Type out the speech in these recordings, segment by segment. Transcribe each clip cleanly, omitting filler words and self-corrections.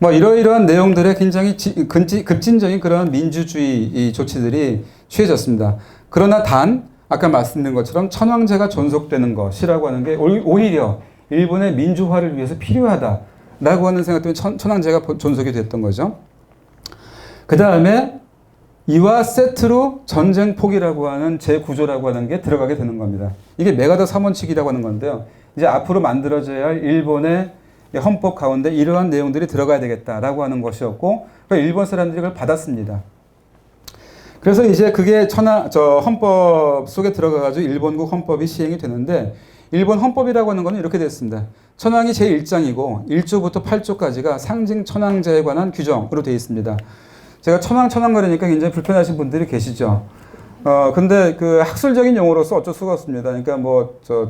뭐 이러이러한 내용들에 굉장히 급진적인 그런 민주주의 조치들이 취해졌습니다. 그러나 단 아까 말씀드린 것처럼 천황제가 존속되는 것이라고 하는 게 오히려 일본의 민주화를 위해서 필요하다라고 하는 생각 때문에 천황제가 존속이 됐던 거죠. 그 다음에 이와 세트로 전쟁 포기라고 하는 제구조라고 하는 게 들어가게 되는 겁니다. 이게 메가더 3원칙이라고 하는 건데요. 이제 앞으로 만들어져야 할 일본의 헌법 가운데 이러한 내용들이 들어가야 되겠다라고 하는 것이었고, 그러니까 일본 사람들이 그걸 받았습니다. 그래서 이제 그게 헌법 속에 들어가가지고 일본국 헌법이 시행이 되는데, 일본 헌법이라고 하는 거는 이렇게 됐습니다. 천황이 제1장이고 1조부터 8조까지가 상징 천황제에 관한 규정으로 되어 있습니다. 제가 천황 그러니까 굉장히 불편하신 분들이 계시죠. 근데 그 학술적인 용어로서 어쩔 수가 없습니다. 그러니까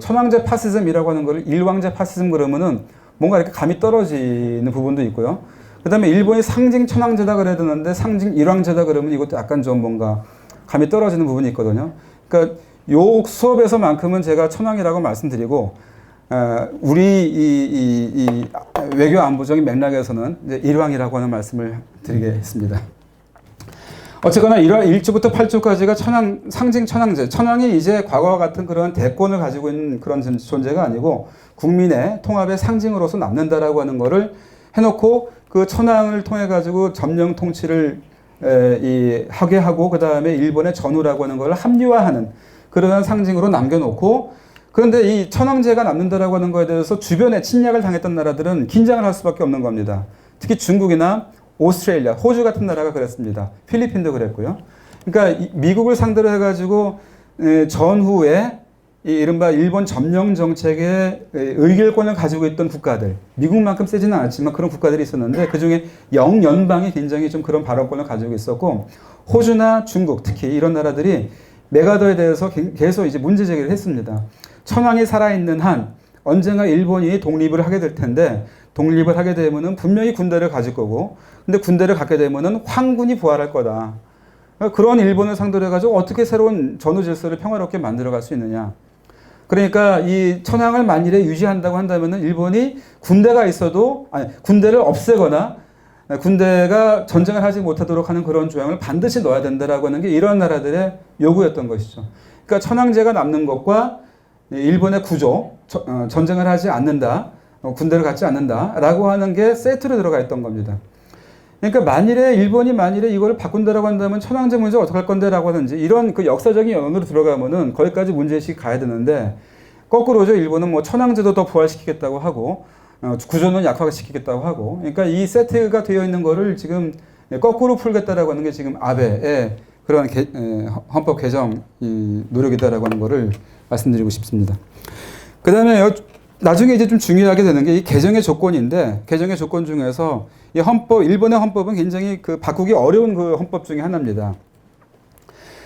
천황제 파시즘이라고 하는 거를 일왕제 파시즘 그러면은 뭔가 이렇게 감이 떨어지는 부분도 있고요. 그 다음에 일본이 상징 천황제다 그래야 되는데 상징 일왕제다 그러면 이것도 약간 좀 뭔가 감이 떨어지는 부분이 있거든요. 그러니까 요 수업에서만큼은 제가 천황이라고 말씀드리고, 우리 이 외교 안보적인 맥락에서는 이제 일왕이라고 하는 말씀을 드리겠습니다. 어쨌거나 1조부터 8조까지가 상징 천황제. 천황이 이제 과거와 같은 그런 대권을 가지고 있는 그런 존재가 아니고 국민의 통합의 상징으로서 남는다라고 하는 거를 해놓고 그 천황을 통해 가지고 점령 통치를 하게 하고 그 다음에 일본의 전후라고 하는 걸 합리화하는 그러한 상징으로 남겨놓고, 그런데 이 천황제가 남는다라고 하는 거에 대해서 주변에 침략을 당했던 나라들은 긴장을 할 수밖에 없는 겁니다. 특히 중국이나 오스트레일리아, 호주 같은 나라가 그랬습니다. 필리핀도 그랬고요. 그러니까 미국을 상대로 해가지고 전후에 이른바 일본 점령 정책의 의결권을 가지고 있던 국가들, 미국만큼 세지는 않았지만 그런 국가들이 있었는데 그중에 영연방이 굉장히 좀 그런 발언권을 가지고 있었고, 호주나 중국 특히 이런 나라들이 메가더에 대해서 계속 이제 문제 제기를 했습니다. 천황이 살아있는 한 언젠가 일본이 독립을 하게 될 텐데, 독립을 하게 되면은 분명히 군대를 가질 거고, 근데 군대를 갖게 되면은 황군이 부활할 거다. 그런 일본을 상대로 해가지고 어떻게 새로운 전후 질서를 평화롭게 만들어갈 수 있느냐. 그러니까 이 천황을 만일에 유지한다고 한다면은 일본이 군대가 있어도, 군대를 없애거나 군대가 전쟁을 하지 못하도록 하는 그런 조항을 반드시 넣어야 된다라고 하는 게 이런 나라들의 요구였던 것이죠. 그러니까 천황제가 남는 것과 일본의 구조, 전쟁을 하지 않는다, 군대를 갖지 않는다라고 하는 게 세트로 들어가 있던 겁니다. 그러니까 만일에 일본이 이걸 바꾼다라고 한다면 천황제 문제 어떻게 할 건데라고 하든지 이런 그 역사적인 영역으로 들어가면은 거기까지 문제의식이 가야 되는데, 거꾸로죠. 일본은 천황제도 더 부활시키겠다고 하고 구조는 약화시키겠다고 하고, 그러니까 이 세트가 되어 있는 거를 지금 거꾸로 풀겠다라고 하는 게 지금 아베의 그런 헌법 개정 노력이다라고 하는 거를 말씀드리고 싶습니다. 그 다음에 나중에 이제 좀 중요하게 되는 게 이 개정의 조건인데, 개정의 조건 중에서 이 일본의 헌법은 굉장히 바꾸기 어려운 그 헌법 중에 하나입니다.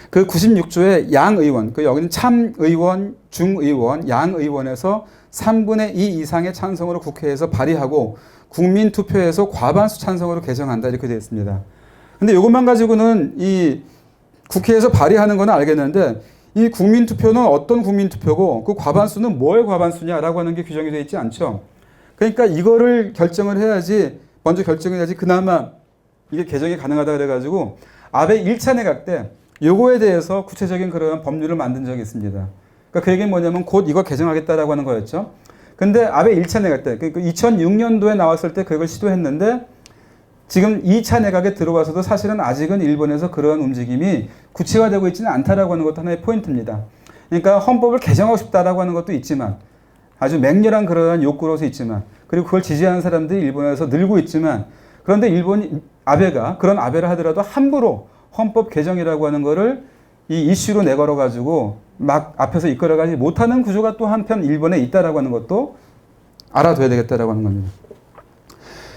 그 96조의 양의원, 여기는 참의원, 중의원, 양의원에서 3분의 2 이상의 찬성으로 국회에서 발의하고 국민 투표에서 과반수 찬성으로 개정한다 이렇게 되어 있습니다. 근데 이것만 가지고는 이 국회에서 발의하는 건 알겠는데, 이 국민투표는 어떤 국민투표고 그 과반수는 뭐의 과반수냐라고 하는 게 규정이 되어 있지 않죠. 그러니까 이거를 결정을 해야지, 먼저 결정을 해야지 그나마 이게 개정이 가능하다 그래가지고 아베 1차 내각 때 요거에 대해서 구체적인 그런 법률을 만든 적이 있습니다. 그러니까 그 얘기는 뭐냐면 곧 이거 개정하겠다라고 하는 거였죠. 근데 아베 1차 내각 때, 그러니까 2006년도에 나왔을 때 그걸 시도했는데, 지금 2차 내각에 들어와서도 사실은 아직은 일본에서 그런 움직임이 구체화되고 있지는 않다라고 하는 것도 하나의 포인트입니다. 그러니까 헌법을 개정하고 싶다라고 하는 것도 있지만, 아주 맹렬한 그러한 욕구로서 있지만, 그리고 그걸 지지하는 사람들이 일본에서 늘고 있지만, 그런데 그런 아베를 하더라도 함부로 헌법 개정이라고 하는 거를 이 이슈로 내걸어 가지고 막 앞에서 이끌어가지 못하는 구조가 또 한편 일본에 있다라고 하는 것도 알아둬야 되겠다라고 하는 겁니다.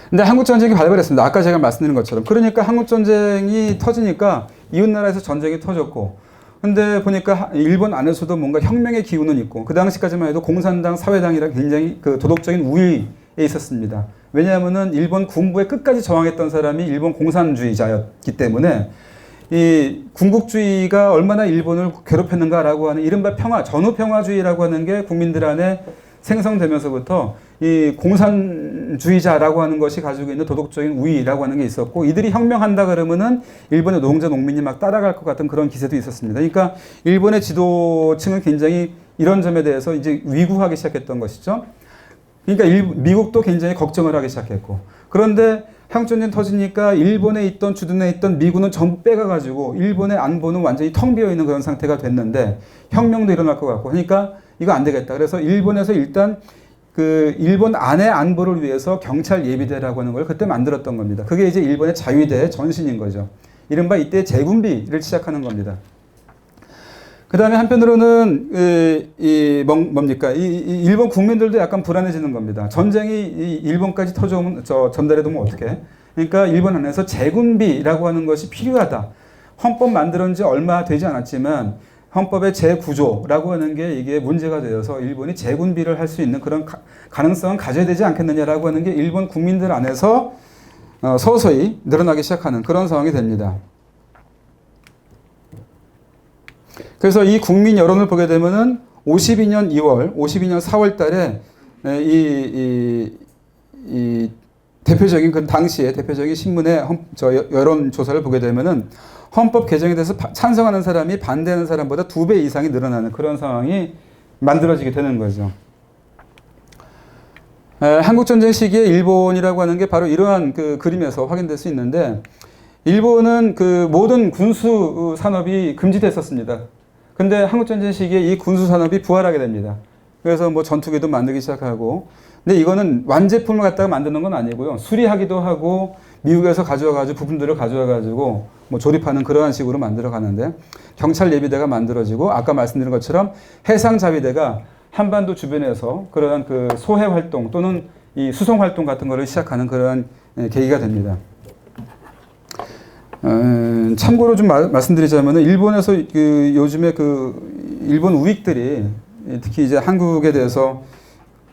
근데 한국전쟁이 발발했습니다. 아까 제가 말씀드린 것처럼. 그러니까 한국전쟁이 터지니까 이웃나라에서 전쟁이 터졌고, 근데 보니까 일본 안에서도 뭔가 혁명의 기운은 있고, 그 당시까지만 해도 공산당, 사회당이랑 굉장히 도덕적인 우위에 있었습니다. 왜냐하면은 일본 군부에 끝까지 저항했던 사람이 일본 공산주의자였기 때문에 이 군국주의가 얼마나 일본을 괴롭혔는가라고 하는 이른바 전후평화주의라고 하는 게 국민들 안에 생성되면서부터 이 공산 공산주의자라고 하는 것이 가지고 있는 도덕적인 우위라고 하는 게 있었고, 이들이 혁명한다 그러면은 일본의 노동자 농민이 막 따라갈 것 같은 그런 기세도 있었습니다. 그러니까 일본의 지도층은 굉장히 이런 점에 대해서 이제 위구하기 시작했던 것이죠. 그러니까 미국도 굉장히 걱정을 하기 시작했고, 그런데 한국전쟁 터지니까 일본에 있던 주둔해 있던 미군은 전부 빼가가지고 일본의 안보는 완전히 텅 비어 있는 그런 상태가 됐는데 혁명도 일어날 것 같고, 그러니까 이거 안 되겠다. 그래서 일본에서 일단 그 일본 안의 안보를 위해서 경찰 예비대라고 하는 걸 그때 만들었던 겁니다. 그게 이제 일본의 자위대의 전신인 거죠. 이른바 이때 재군비를 시작하는 겁니다. 그 다음에 한편으로는 뭡니까? 이 일본 국민들도 약간 불안해지는 겁니다. 전쟁이 일본까지 터져오면 전달해 두면 어떡해? 그러니까 일본 안에서 재군비라고 하는 것이 필요하다. 헌법 만들어진 지 얼마 되지 않았지만 헌법의 재구조라고 하는 게 이게 문제가 되어서 일본이 재군비를 할 수 있는 그런 가능성은 가져야 되지 않겠느냐라고 하는 게 일본 국민들 안에서 서서히 늘어나기 시작하는 그런 상황이 됩니다. 그래서 이 국민 여론을 보게 되면은 52년 2월, 52년 4월 달에 이 대표적인 그 당시의 대표적인 신문의 여론 조사를 보게 되면은 헌법 개정에 대해서 찬성하는 사람이 반대하는 사람보다 2배 이상이 늘어나는 그런 상황이 만들어지게 되는 거죠. 한국전쟁 시기에 일본이라고 하는 게 바로 이러한 그 그림에서 확인될 수 있는데, 일본은 그 모든 군수 산업이 금지됐었습니다. 근데 한국전쟁 시기에 이 군수 산업이 부활하게 됩니다. 그래서 뭐 전투기도 만들기 시작하고, 근데 이거는 완제품을 갖다가 만드는 건 아니고요. 수리하기도 하고 미국에서 가져와가지고 부품들을 가져와가지고 뭐 조립하는 그러한 식으로 만들어 가는데, 경찰 예비대가 만들어지고 아까 말씀드린 것처럼 해상 자위대가 한반도 주변에서 그러한 그 소해 활동 또는 이 수송 활동 같은 거를 시작하는 그러한 계기가 됩니다. 참고로 좀 말씀드리자면 일본에서 그 요즘에 그 일본 우익들이 특히 이제 한국에 대해서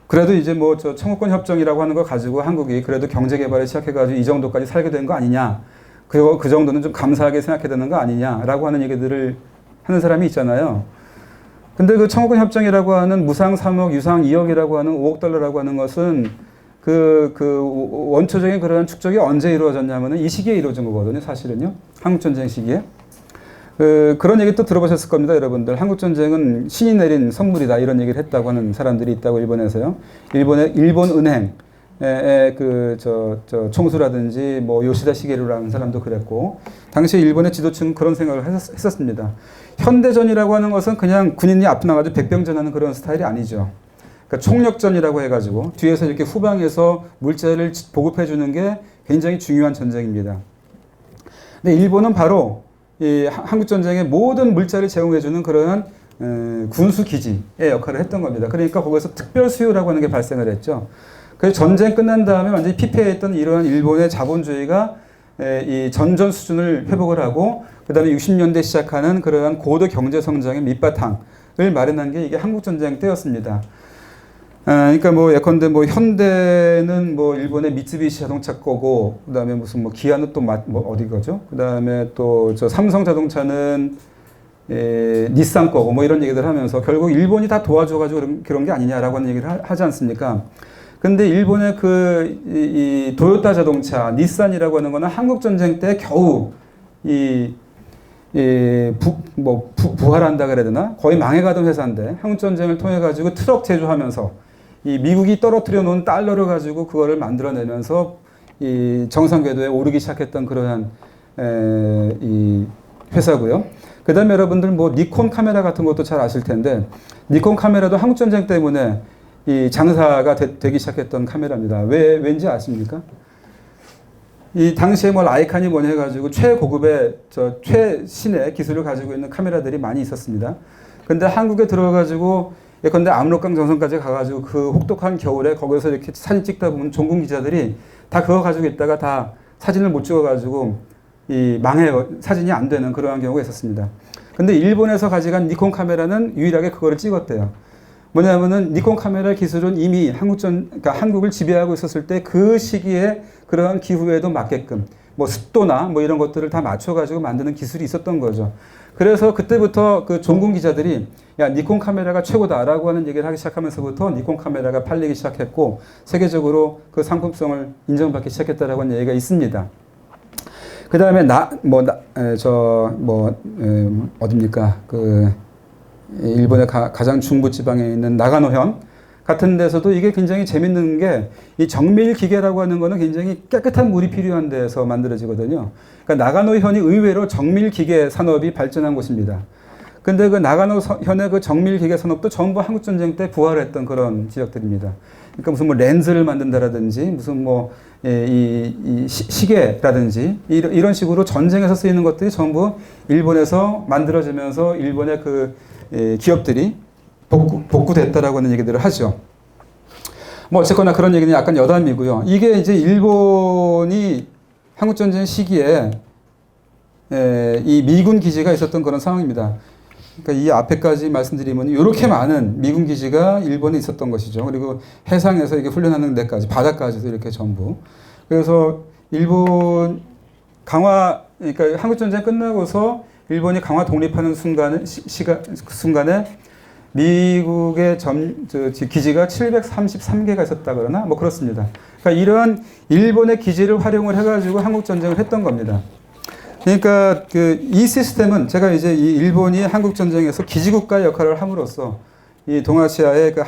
그래도 이제 뭐 저 청구권 협정이라고 하는 거 가지고 한국이 그래도 경제 개발을 시작해가지고 이 정도까지 살게 된 거 아니냐, 그리고 그 정도는 좀 감사하게 생각해야 되는 거 아니냐라고 하는 얘기들을 하는 사람이 있잖아요. 근데 그 청구권 협정이라고 하는 무상 3억, 유상 2억이라고 하는 5억 달러라고 하는 것은 그 원초적인 그런 축적이 언제 이루어졌냐면은 이 시기에 이루어진 거거든요, 사실은요. 한국전쟁 시기에. 그런 얘기 또 들어보셨을 겁니다, 여러분들. 한국전쟁은 신이 내린 선물이다, 이런 얘기를 했다고 하는 사람들이 있다고, 일본에서요. 일본은행의 총수라든지, 뭐, 요시다 시게루라는 사람도 그랬고, 당시 일본의 지도층은 그런 생각을 했었습니다. 현대전이라고 하는 것은 그냥 군인이 앞에 나가지고 백병전하는 그런 스타일이 아니죠. 그러니까 총력전이라고 해가지고 뒤에서 이렇게 후방에서 물자를 보급해주는 게 굉장히 중요한 전쟁입니다. 근데 일본은 바로 이 한국전쟁의 모든 물자를 제공해주는 그러한 군수기지의 역할을 했던 겁니다. 그러니까 거기서 특별 수요라고 하는 게 발생을 했죠. 그래서 전쟁 끝난 다음에 완전히 피폐했던 이러한 일본의 자본주의가 이 전전 수준을 회복을 하고, 그 다음에 60년대 시작하는 그러한 고도 경제 성장의 밑바탕을 마련한 게 이게 한국전쟁 때였습니다. 그러니까 뭐 예컨대 뭐 현대는 뭐 일본의 미쓰비시 자동차 거고, 그 다음에 무슨 뭐 기아는 또 뭐 어디 거죠? 그 다음에 또 저 삼성 자동차는 닛산 거고, 뭐 이런 얘기들 하면서 결국 일본이 다 도와줘가지고 그런 게 아니냐라고 하는 얘기를 하지 않습니까? 근데 일본의 이 도요타 자동차, 닛산이라고 하는 거는 한국전쟁 때 겨우 부활한다 그래야 되나? 거의 망해가던 회사인데, 한국전쟁을 통해가지고 트럭 제조하면서 이 미국이 떨어뜨려 놓은 달러를 가지고 그거를 만들어내면서 이 정상 궤도에 오르기 시작했던 그러한 이 회사고요. 그 다음에 여러분들 뭐 니콘 카메라 같은 것도 잘 아실 텐데, 니콘 카메라도 한국전쟁 때문에 이 장사가 되기 시작했던 카메라입니다. 왠지 아십니까? 이 당시에 뭐 라이칸이 뭐냐 해가지고 최고급의 최신의 기술을 가지고 있는 카메라들이 많이 있었습니다. 근데 한국에 들어가가지고 예컨대 압록강 정선까지 가가지고 그 혹독한 겨울에 거기서 이렇게 사진 찍다 보면 종군 기자들이 다 그거 가지고 있다가 다 사진을 못 찍어가지고 망해요. 사진이 안 되는 그러한 경우가 있었습니다. 근데 일본에서 가져간 니콘 카메라는 유일하게 그거를 찍었대요. 뭐냐면은 니콘 카메라 기술은 이미 그러니까 한국을 지배하고 있었을 때 그 시기에 그러한 기후에도 맞게끔 뭐 습도나 뭐 이런 것들을 다 맞춰가지고 만드는 기술이 있었던 거죠. 그래서 그때부터 그 종군 기자들이 야, 니콘 카메라가 최고다라고 하는 얘기를 하기 시작하면서부터 니콘 카메라가 팔리기 시작했고 세계적으로 그 상품성을 인정받기 시작했다라고 하는 얘기가 있습니다. 그 다음에 어딥니까? 그 일본의 가장 중부 지방에 있는 나가노현 같은 데서도 이게 굉장히 재밌는 게 이 정밀 기계라고 하는 거는 굉장히 깨끗한 물이 필요한 데서 만들어지거든요. 그러니까 나가노현이 의외로 정밀 기계 산업이 발전한 곳입니다. 근데 그 나가노현의 그 정밀 기계 산업도 전부 한국 전쟁 때 부활했던 그런 지역들입니다. 그러니까 무슨 뭐 렌즈를 만든다라든지 무슨 뭐 시계라든지 이런 식으로 전쟁에서 쓰이는 것들이 전부 일본에서 만들어지면서 일본의 그 기업들이 복구됐다라고 하는 얘기들을 하죠. 뭐 어쨌거나 그런 얘기는 약간 여담이고요. 이게 이제 일본이 한국전쟁 시기에 이 미군 기지가 있었던 그런 상황입니다. 그러니까 이 앞에까지 말씀드리면 이렇게 많은 미군 기지가 일본에 있었던 것이죠. 그리고 해상에서 이게 훈련하는 데까지, 바다까지도 이렇게 전부. 그래서 일본 그러니까 한국전쟁 끝나고서 일본이 강화 독립하는 순간에 미국의 기지가 733개가 있었다 그러나 뭐 그렇습니다. 그러니까 이러한 일본의 기지를 활용을 해가지고 한국 전쟁을 했던 겁니다. 그러니까 이 시스템은 제가 이제 이 일본이 한국 전쟁에서 기지국가의 역할을 함으로써 이 동아시아의 그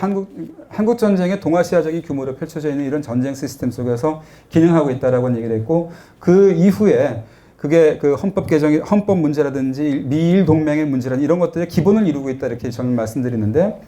한국 전쟁의 동아시아적인 규모로 펼쳐져 있는 이런 전쟁 시스템 속에서 기능하고 있다라고 하는 얘기를 했고 그 이후에 그게 그 헌법 문제라든지 미일 동맹의 문제라든지 이런 것들의 기본을 이루고 있다 이렇게 저는 말씀드리는데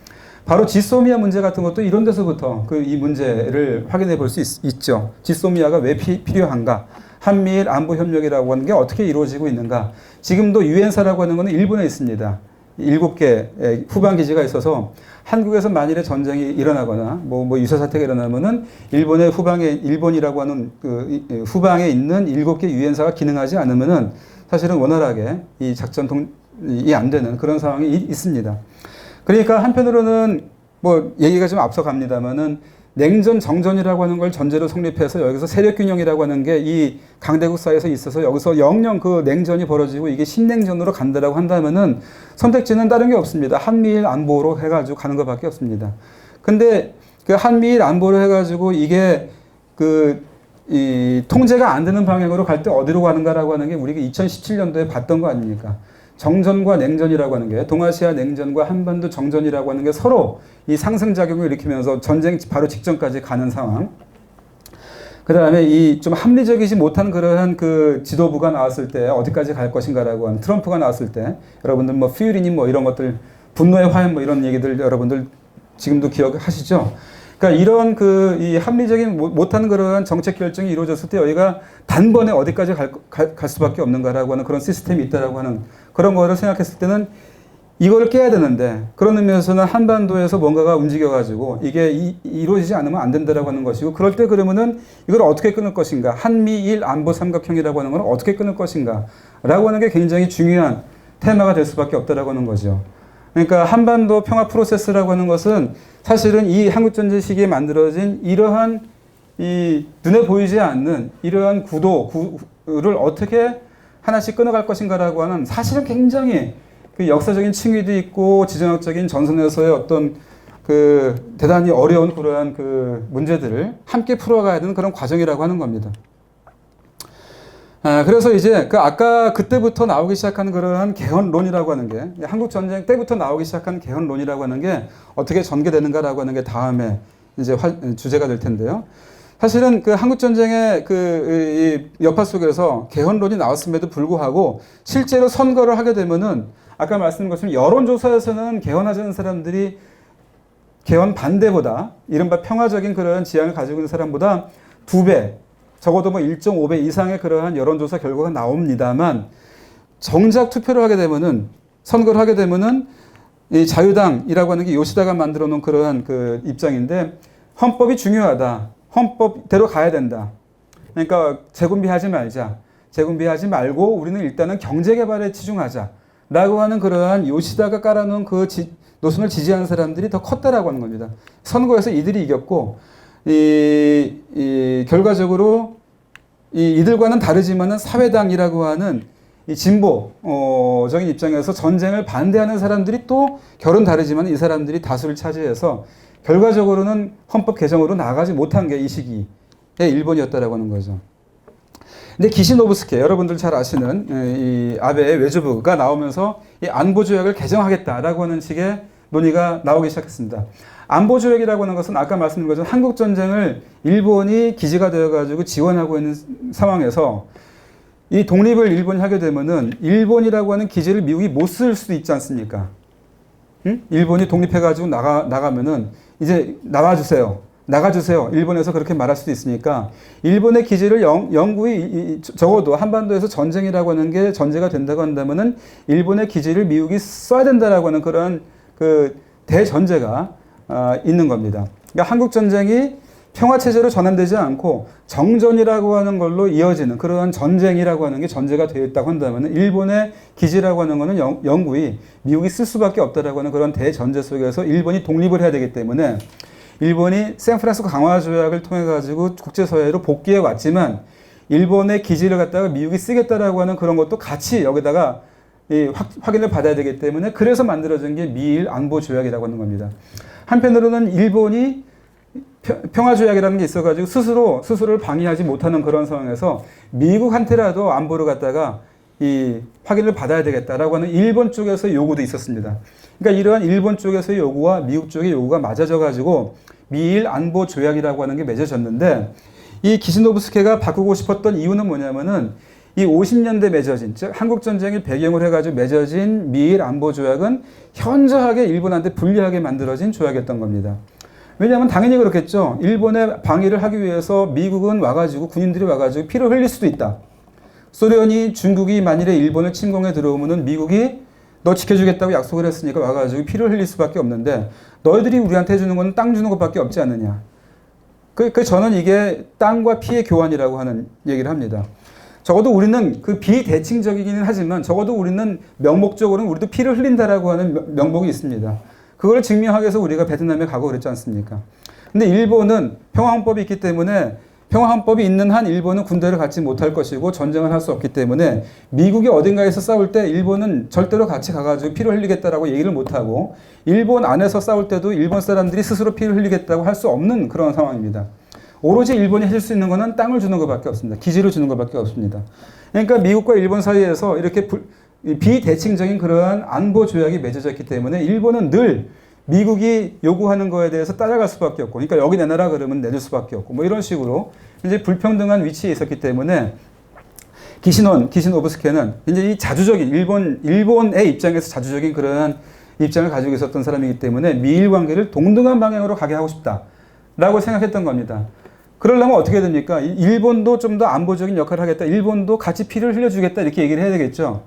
바로 지소미아 문제 같은 것도 이런 데서부터 이 문제를 확인해 볼 수 있죠. 지소미아가 왜 필요한가? 한미일 안보 협력이라고 하는 게 어떻게 이루어지고 있는가? 지금도 유엔사라고 하는 것은 일본에 있습니다. 7개 후방 기지가 있어서 한국에서 만일에 전쟁이 일어나거나 뭐 유사 사태가 일어나면은 일본이라고 하는 그 후방에 있는 7개 유엔사가 기능하지 않으면은 사실은 원활하게 이 작전이 안 되는 그런 상황이 있습니다. 그러니까 한편으로는 뭐 얘기가 좀 앞서갑니다만은 냉전 정전이라고 하는 걸 전제로 성립해서 여기서 세력균형이라고 하는 게 이 강대국 사이에서 있어서 여기서 영영 그 냉전이 벌어지고 이게 신냉전으로 간다라고 한다면은 선택지는 다른 게 없습니다. 한미일 안보로 해가지고 가는 것밖에 없습니다. 근데 그 한미일 안보로 해가지고 이게 이 통제가 안 되는 방향으로 갈 때 어디로 가는가라고 하는 게 우리가 2017년도에 봤던 거 아닙니까? 정전과 냉전이라고 하는 게 동아시아 냉전과 한반도 정전이라고 하는 게 서로 이 상승작용을 일으키면서 전쟁 바로 직전까지 가는 상황. 그 다음에 이 좀 합리적이지 못한 그러한 그 지도부가 나왔을 때 어디까지 갈 것인가라고 하는 트럼프가 나왔을 때 여러분들 뭐 퓨리님 뭐 이런 것들 분노의 화염 뭐 이런 얘기들 여러분들 지금도 기억하시죠? 그러니까 이런 이 합리적인 못한 그러한 정책 결정이 이루어졌을 때 여기가 단번에 어디까지 갈 수밖에 없는가라고 하는 그런 시스템이 있다라고 하는 그런 거를 생각했을 때는 이걸 깨야 되는데 그런 의미에서는 한반도에서 뭔가가 움직여가지고 이게 이루어지지 않으면 안 된다라고 하는 것이고 그럴 때 그러면은 이걸 어떻게 끊을 것인가 한미일 안보 삼각형이라고 하는 걸 어떻게 끊을 것인가 라고 하는 게 굉장히 중요한 테마가 될 수밖에 없다라고 하는 거죠. 그러니까 한반도 평화 프로세스라고 하는 것은 사실은 이 한국전쟁 시기에 만들어진 이러한 이 눈에 보이지 않는 이러한 구도를 어떻게 하나씩 끊어갈 것인가라고 하는 사실은 굉장히 그 역사적인 층위도 있고 지정학적인 전선에서의 어떤 그 대단히 어려운 그러한 그 문제들을 함께 풀어가야 되는 그런 과정이라고 하는 겁니다. 그래서 이제 아까 그때부터 나오기 시작한 그러한 개헌론이라고 하는 게 한국 전쟁 때부터 나오기 시작한 개헌론이라고 하는 게 어떻게 전개되는가라고 하는 게 다음에 이제 주제가 될 텐데요. 사실은 그 한국 전쟁의 이 여파 속에서 개헌론이 나왔음에도 불구하고 실제로 선거를 하게 되면은 아까 말씀드린 것처럼 여론조사에서는 개헌하자는 사람들이 개헌 반대보다 이른바 평화적인 그런 지향을 가지고 있는 사람보다 2배 적어도 뭐 1.5배 이상의 그러한 여론조사 결과가 나옵니다만 정작 투표를 하게 되면은 선거를 하게 되면은 이 자유당이라고 하는 게 요시다가 만들어 놓은 그러한 그 입장인데 헌법이 중요하다. 헌법대로 가야 된다. 그러니까 재군비하지 말자. 재군비하지 말고 우리는 일단은 경제개발에 치중하자. 라고 하는 그러한 요시다가 깔아놓은 그 노선을 지지하는 사람들이 더 컸다라고 하는 겁니다. 선거에서 이들이 이겼고, 결과적으로 이들과는 다르지만은 사회당이라고 하는 이 진보적인 입장에서 전쟁을 반대하는 사람들이 또 결은 다르지만 이 사람들이 다수를 차지해서 결과적으로는 헌법 개정으로 나아가지 못한 게 이 시기의 일본이었다라고 하는 거죠. 근데 기시노부스케, 여러분들 잘 아시는 이 아베의 외조부가 나오면서 이 안보조약을 개정하겠다라고 하는 식의 논의가 나오기 시작했습니다. 안보조약이라고 하는 것은 아까 말씀드린 것처럼 한국전쟁을 일본이 기지가 되어가지고 지원하고 있는 상황에서 이 독립을 일본이 하게 되면은 일본이라고 하는 기지를 미국이 못 쓸 수도 있지 않습니까? 응? 일본이 독립해가지고 나가면은 이제 나가주세요. 일본에서 그렇게 말할 수도 있으니까 일본의 기지를 영구히 적어도 한반도에서 전쟁이라고 하는 게 전제가 된다고 한다면은 일본의 기지를 미국이 써야 된다라고 하는 그런 그 대전제가 있는 겁니다. 그러니까 한국 전쟁이 평화체제로 전환되지 않고 정전이라고 하는 걸로 이어지는 그런 전쟁이라고 하는 게 전제가 되어 있다고 한다면 일본의 기지라고 하는 거는 영구히 미국이 쓸 수밖에 없다라고 하는 그런 대전제 속에서 일본이 독립을 해야 되기 때문에 일본이 샌프란시스코 강화조약을 통해 가지고 국제사회로 복귀해 왔지만 일본의 기지를 갖다가 미국이 쓰겠다라고 하는 그런 것도 같이 여기다가 확인을 받아야 되기 때문에 그래서 만들어진 게 미일 안보조약이라고 하는 겁니다. 한편으로는 일본이 평화조약이라는 게 있어가지고 스스로를 방위하지 못하는 그런 상황에서 미국한테라도 안보를 갖다가 확인을 받아야 되겠다라고 하는 일본 쪽에서 요구도 있었습니다. 그러니까 이러한 일본 쪽에서의 요구와 미국 쪽의 요구가 맞아져가지고 미일 안보조약이라고 하는 게 맺어졌는데 이 기시노부스케가 바꾸고 싶었던 이유는 뭐냐면은 이 50년대 맺어진, 즉 한국전쟁을 배경으로 해가지고 맺어진 미일 안보조약은 현저하게 일본한테 불리하게 만들어진 조약이었던 겁니다. 왜냐하면 당연히 그렇겠죠. 일본의 방위를 하기 위해서 미국은 와가지고 군인들이 와가지고 피를 흘릴 수도 있다. 소련이 중국이 만일에 일본을 침공해 들어오면은 미국이 너 지켜주겠다고 약속을 했으니까 와가지고 피를 흘릴 수밖에 없는데 너희들이 우리한테 해주는 건 땅 주는 것밖에 없지 않느냐. 저는 이게 땅과 피의 교환이라고 하는 얘기를 합니다. 적어도 우리는 그 비대칭적이기는 하지만 적어도 우리는 명목적으로는 우리도 피를 흘린다라고 하는 명목이 있습니다. 그걸 증명하기 위해서 우리가 베트남에 가고 그랬지 않습니까? 근데 일본은 평화헌법이 있기 때문에 평화헌법이 있는 한 일본은 군대를 갖지 못할 것이고 전쟁을 할 수 없기 때문에 미국이 어딘가에서 싸울 때 일본은 절대로 같이 가가지고 피를 흘리겠다라고 얘기를 못하고 일본 안에서 싸울 때도 일본 사람들이 스스로 피를 흘리겠다고 할 수 없는 그런 상황입니다. 오로지 일본이 해줄 수 있는 것은 땅을 주는 것밖에 없습니다. 기지를 주는 것밖에 없습니다. 그러니까 미국과 일본 사이에서 이렇게 비대칭적인 그러한 안보 조약이 맺어졌기 때문에 일본은 늘 미국이 요구하는 거에 대해서 따라갈 수밖에 없고, 그러니까 여기 내놔라 그러면 내줄 수밖에 없고, 뭐 이런 식으로 이제 불평등한 위치에 있었기 때문에 기시노부스케는 이제 이 자주적인 일본의 입장에서 자주적인 그런 입장을 가지고 있었던 사람이기 때문에 미일 관계를 동등한 방향으로 가게 하고 싶다라고 생각했던 겁니다. 그러려면 어떻게 됩니까? 일본도 좀 더 안보적인 역할을 하겠다. 일본도 같이 피를 흘려주겠다. 이렇게 얘기를 해야 되겠죠.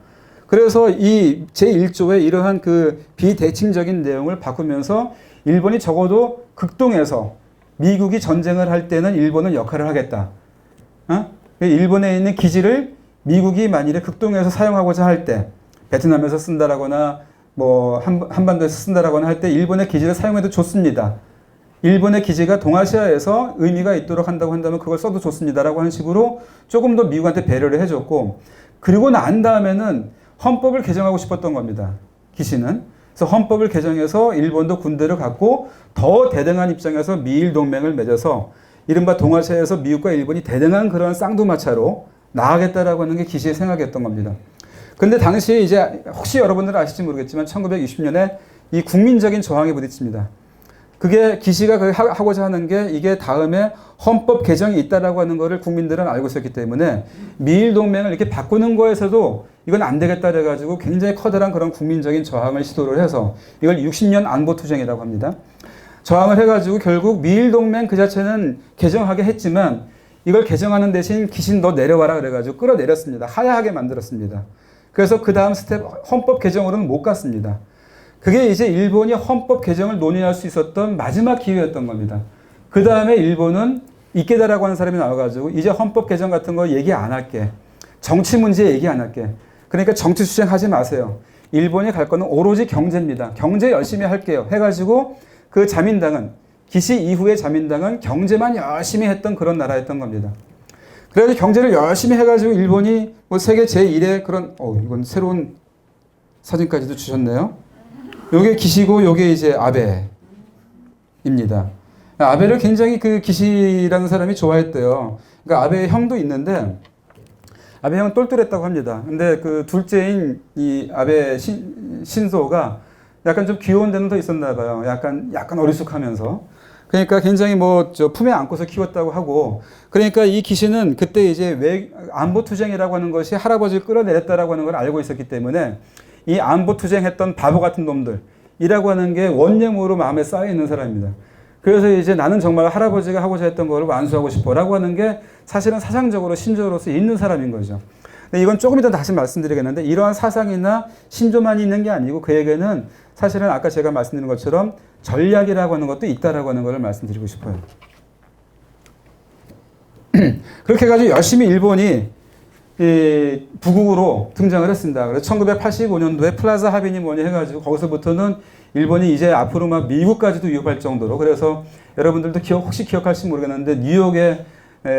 그래서 이 제1조의 이러한 그 비대칭적인 내용을 바꾸면서 일본이 적어도 극동에서 미국이 전쟁을 할 때는 일본은 역할을 하겠다. 일본에 있는 기지를 미국이 만일에 극동에서 사용하고자 할 때 베트남에서 쓴다라거나 뭐 한반도에서 쓴다라거나 할 때 일본의 기지를 사용해도 좋습니다. 일본의 기지가 동아시아에서 의미가 있도록 한다고 한다면 그걸 써도 좋습니다라고 하는 식으로 조금 더 미국한테 배려를 해줬고, 그리고 난 다음에는 헌법을 개정하고 싶었던 겁니다. 기시는. 그래서 헌법을 개정해서 일본도 군대를 갖고 더 대등한 입장에서 미일 동맹을 맺어서 이른바 동아시아에서 미국과 일본이 대등한 그런 쌍두마차로 나아가겠다라고 하는 게 기시의 생각이었던 겁니다. 근데 당시에 이제 혹시 여러분들 아실지 모르겠지만 1960년에 이 국민적인 저항에 부딪힙니다. 그게 기시가 하고자 하는 게 이게 다음에 헌법 개정이 있다라고 하는 거를 국민들은 알고 있었기 때문에 미일 동맹을 이렇게 바꾸는 거에서도 이건 안 되겠다 그래가지고 굉장히 커다란 그런 국민적인 저항을 시도를 해서 이걸 60년 안보투쟁이라고 합니다. 저항을 해가지고 결국 미일 동맹 그 자체는 개정하게 했지만 이걸 개정하는 대신 기신 너 내려와라 그래가지고 끌어내렸습니다. 하야하게 만들었습니다. 그래서 그 다음 스텝 헌법 개정으로는 못 갔습니다. 그게 이제 일본이 헌법 개정을 논의할 수 있었던 마지막 기회였던 겁니다. 그 다음에 일본은 이케다라고 하는 사람이 나와가지고 이제 헌법 개정 같은 거 얘기 안 할게. 정치 문제 얘기 안 할게. 그러니까 정치 투쟁하지 마세요. 일본이 갈 거는 오로지 경제입니다. 경제 열심히 할게요. 해가지고 그 자민당은 기시 이후의 자민당은 경제만 열심히 했던 그런 나라였던 겁니다. 그래서 경제를 열심히 해가지고 일본이 뭐 세계 제1의 그런, 이건 새로운 사진까지도 주셨네요. 요게 기시고 요게 이제 아베입니다. 아베를 굉장히 그 기시라는 사람이 좋아했대요. 그러니까 아베의 형도 있는데 아베 형은 똘똘했다고 합니다. 근데 그 둘째인 이 아베 신소가 약간 좀 귀여운 데는 더 있었나 봐요. 약간 어리숙하면서. 그러니까 굉장히 뭐 저 품에 안고서 키웠다고 하고, 그러니까 이 기시는 그때 이제 안보 투쟁이라고 하는 것이 할아버지를 끌어내렸다라고 하는 걸 알고 있었기 때문에 이 안보 투쟁했던 바보 같은 놈들이라고 하는 게 원념으로 마음에 쌓여 있는 사람입니다. 그래서 이제 나는 정말 할아버지가 하고자 했던 거를 완수하고 싶어라고 하는 게 사실은 사상적으로 신조로서 있는 사람인 거죠. 이건 조금 이따 다시 말씀드리겠는데 이러한 사상이나 신조만 있는 게 아니고 그에게는 사실은 아까 제가 말씀드린 것처럼 전략이라고 하는 것도 있다라고 하는 것을 말씀드리고 싶어요. 그렇게 해가지고 열심히 일본이 북극으로 등장을 했습니다. 그래서 1985년도에 플라자 합의니 뭐니 해가지고 거기서부터는 일본이 이제 앞으로 막 미국까지도 위협할 정도로, 그래서 여러분들도 혹시 기억할지 모르겠는데 뉴욕에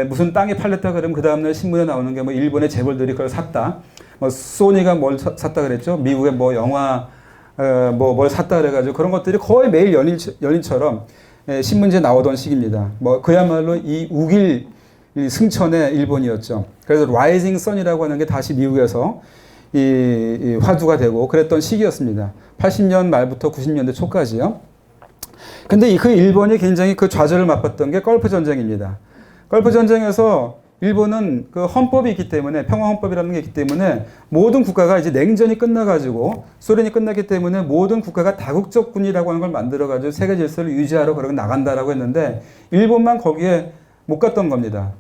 무슨 땅이 팔렸다 그러면 그 다음날 신문에 나오는 게 뭐 일본의 재벌들이 그걸 샀다. 뭐 소니가 뭘 샀다 그랬죠. 미국의 뭐 영화 뭘 샀다 그래가지고 그런 것들이 거의 매일 연일처럼 신문지에 나오던 시기입니다. 뭐 그야말로 이 우길 승천의 일본이었죠. 그래서 라이징 선이라고 하는 게 다시 미국에서 이 화두가 되고 그랬던 시기였습니다. 80년 말부터 90년대 초까지요. 근데 그 일본이 굉장히 그 좌절을 맛봤던 게 걸프 전쟁입니다. 걸프 전쟁에서 일본은 그 헌법이 있기 때문에, 평화 헌법이라는 게 있기 때문에 모든 국가가 이제 냉전이 끝나가지고 소련이 끝났기 때문에 모든 국가가 다국적군이라고 하는 걸 만들어가지고 세계 질서를 유지하러 그러고 나간다라고 했는데 일본만 거기에 못 갔던 겁니다.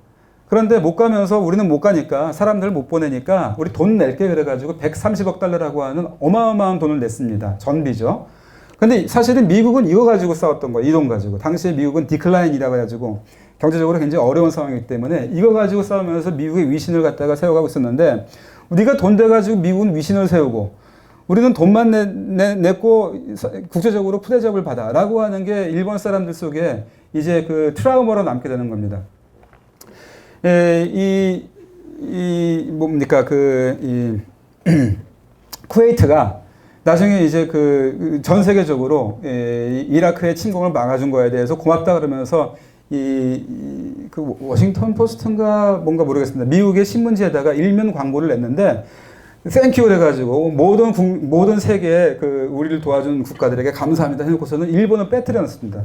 그런데 못 가면서 우리는 못 가니까 사람들을 못 보내니까 우리 돈 낼게 그래가지고 130억 달러라고 하는 어마어마한 돈을 냈습니다. 전비죠. 근데 사실은 미국은 이거 가지고 싸웠던 거예요. 이 돈 가지고. 당시에 미국은 디클라인이라고 해가지고 경제적으로 굉장히 어려운 상황이기 때문에 이거 가지고 싸우면서 미국의 위신을 갖다가 세워가고 있었는데 우리가 돈 대가지고 미국은 위신을 세우고 우리는 돈만 냈고 국제적으로 푸대접을 받아 라고 하는 게 일본 사람들 속에 이제 그 트라우마로 남게 되는 겁니다. 쿠웨이트가 나중에 이제 그 전 세계적으로 이라크의 침공을 막아준 거에 대해서 고맙다 그러면서 그 워싱턴 포스트인가 뭔가 모르겠습니다. 미국의 신문지에다가 일면 광고를 냈는데 땡큐를 해가지고 모든 세계의 그 우리를 도와준 국가들에게 감사합니다 해놓고서는 일본은 빼뜨려 놨습니다.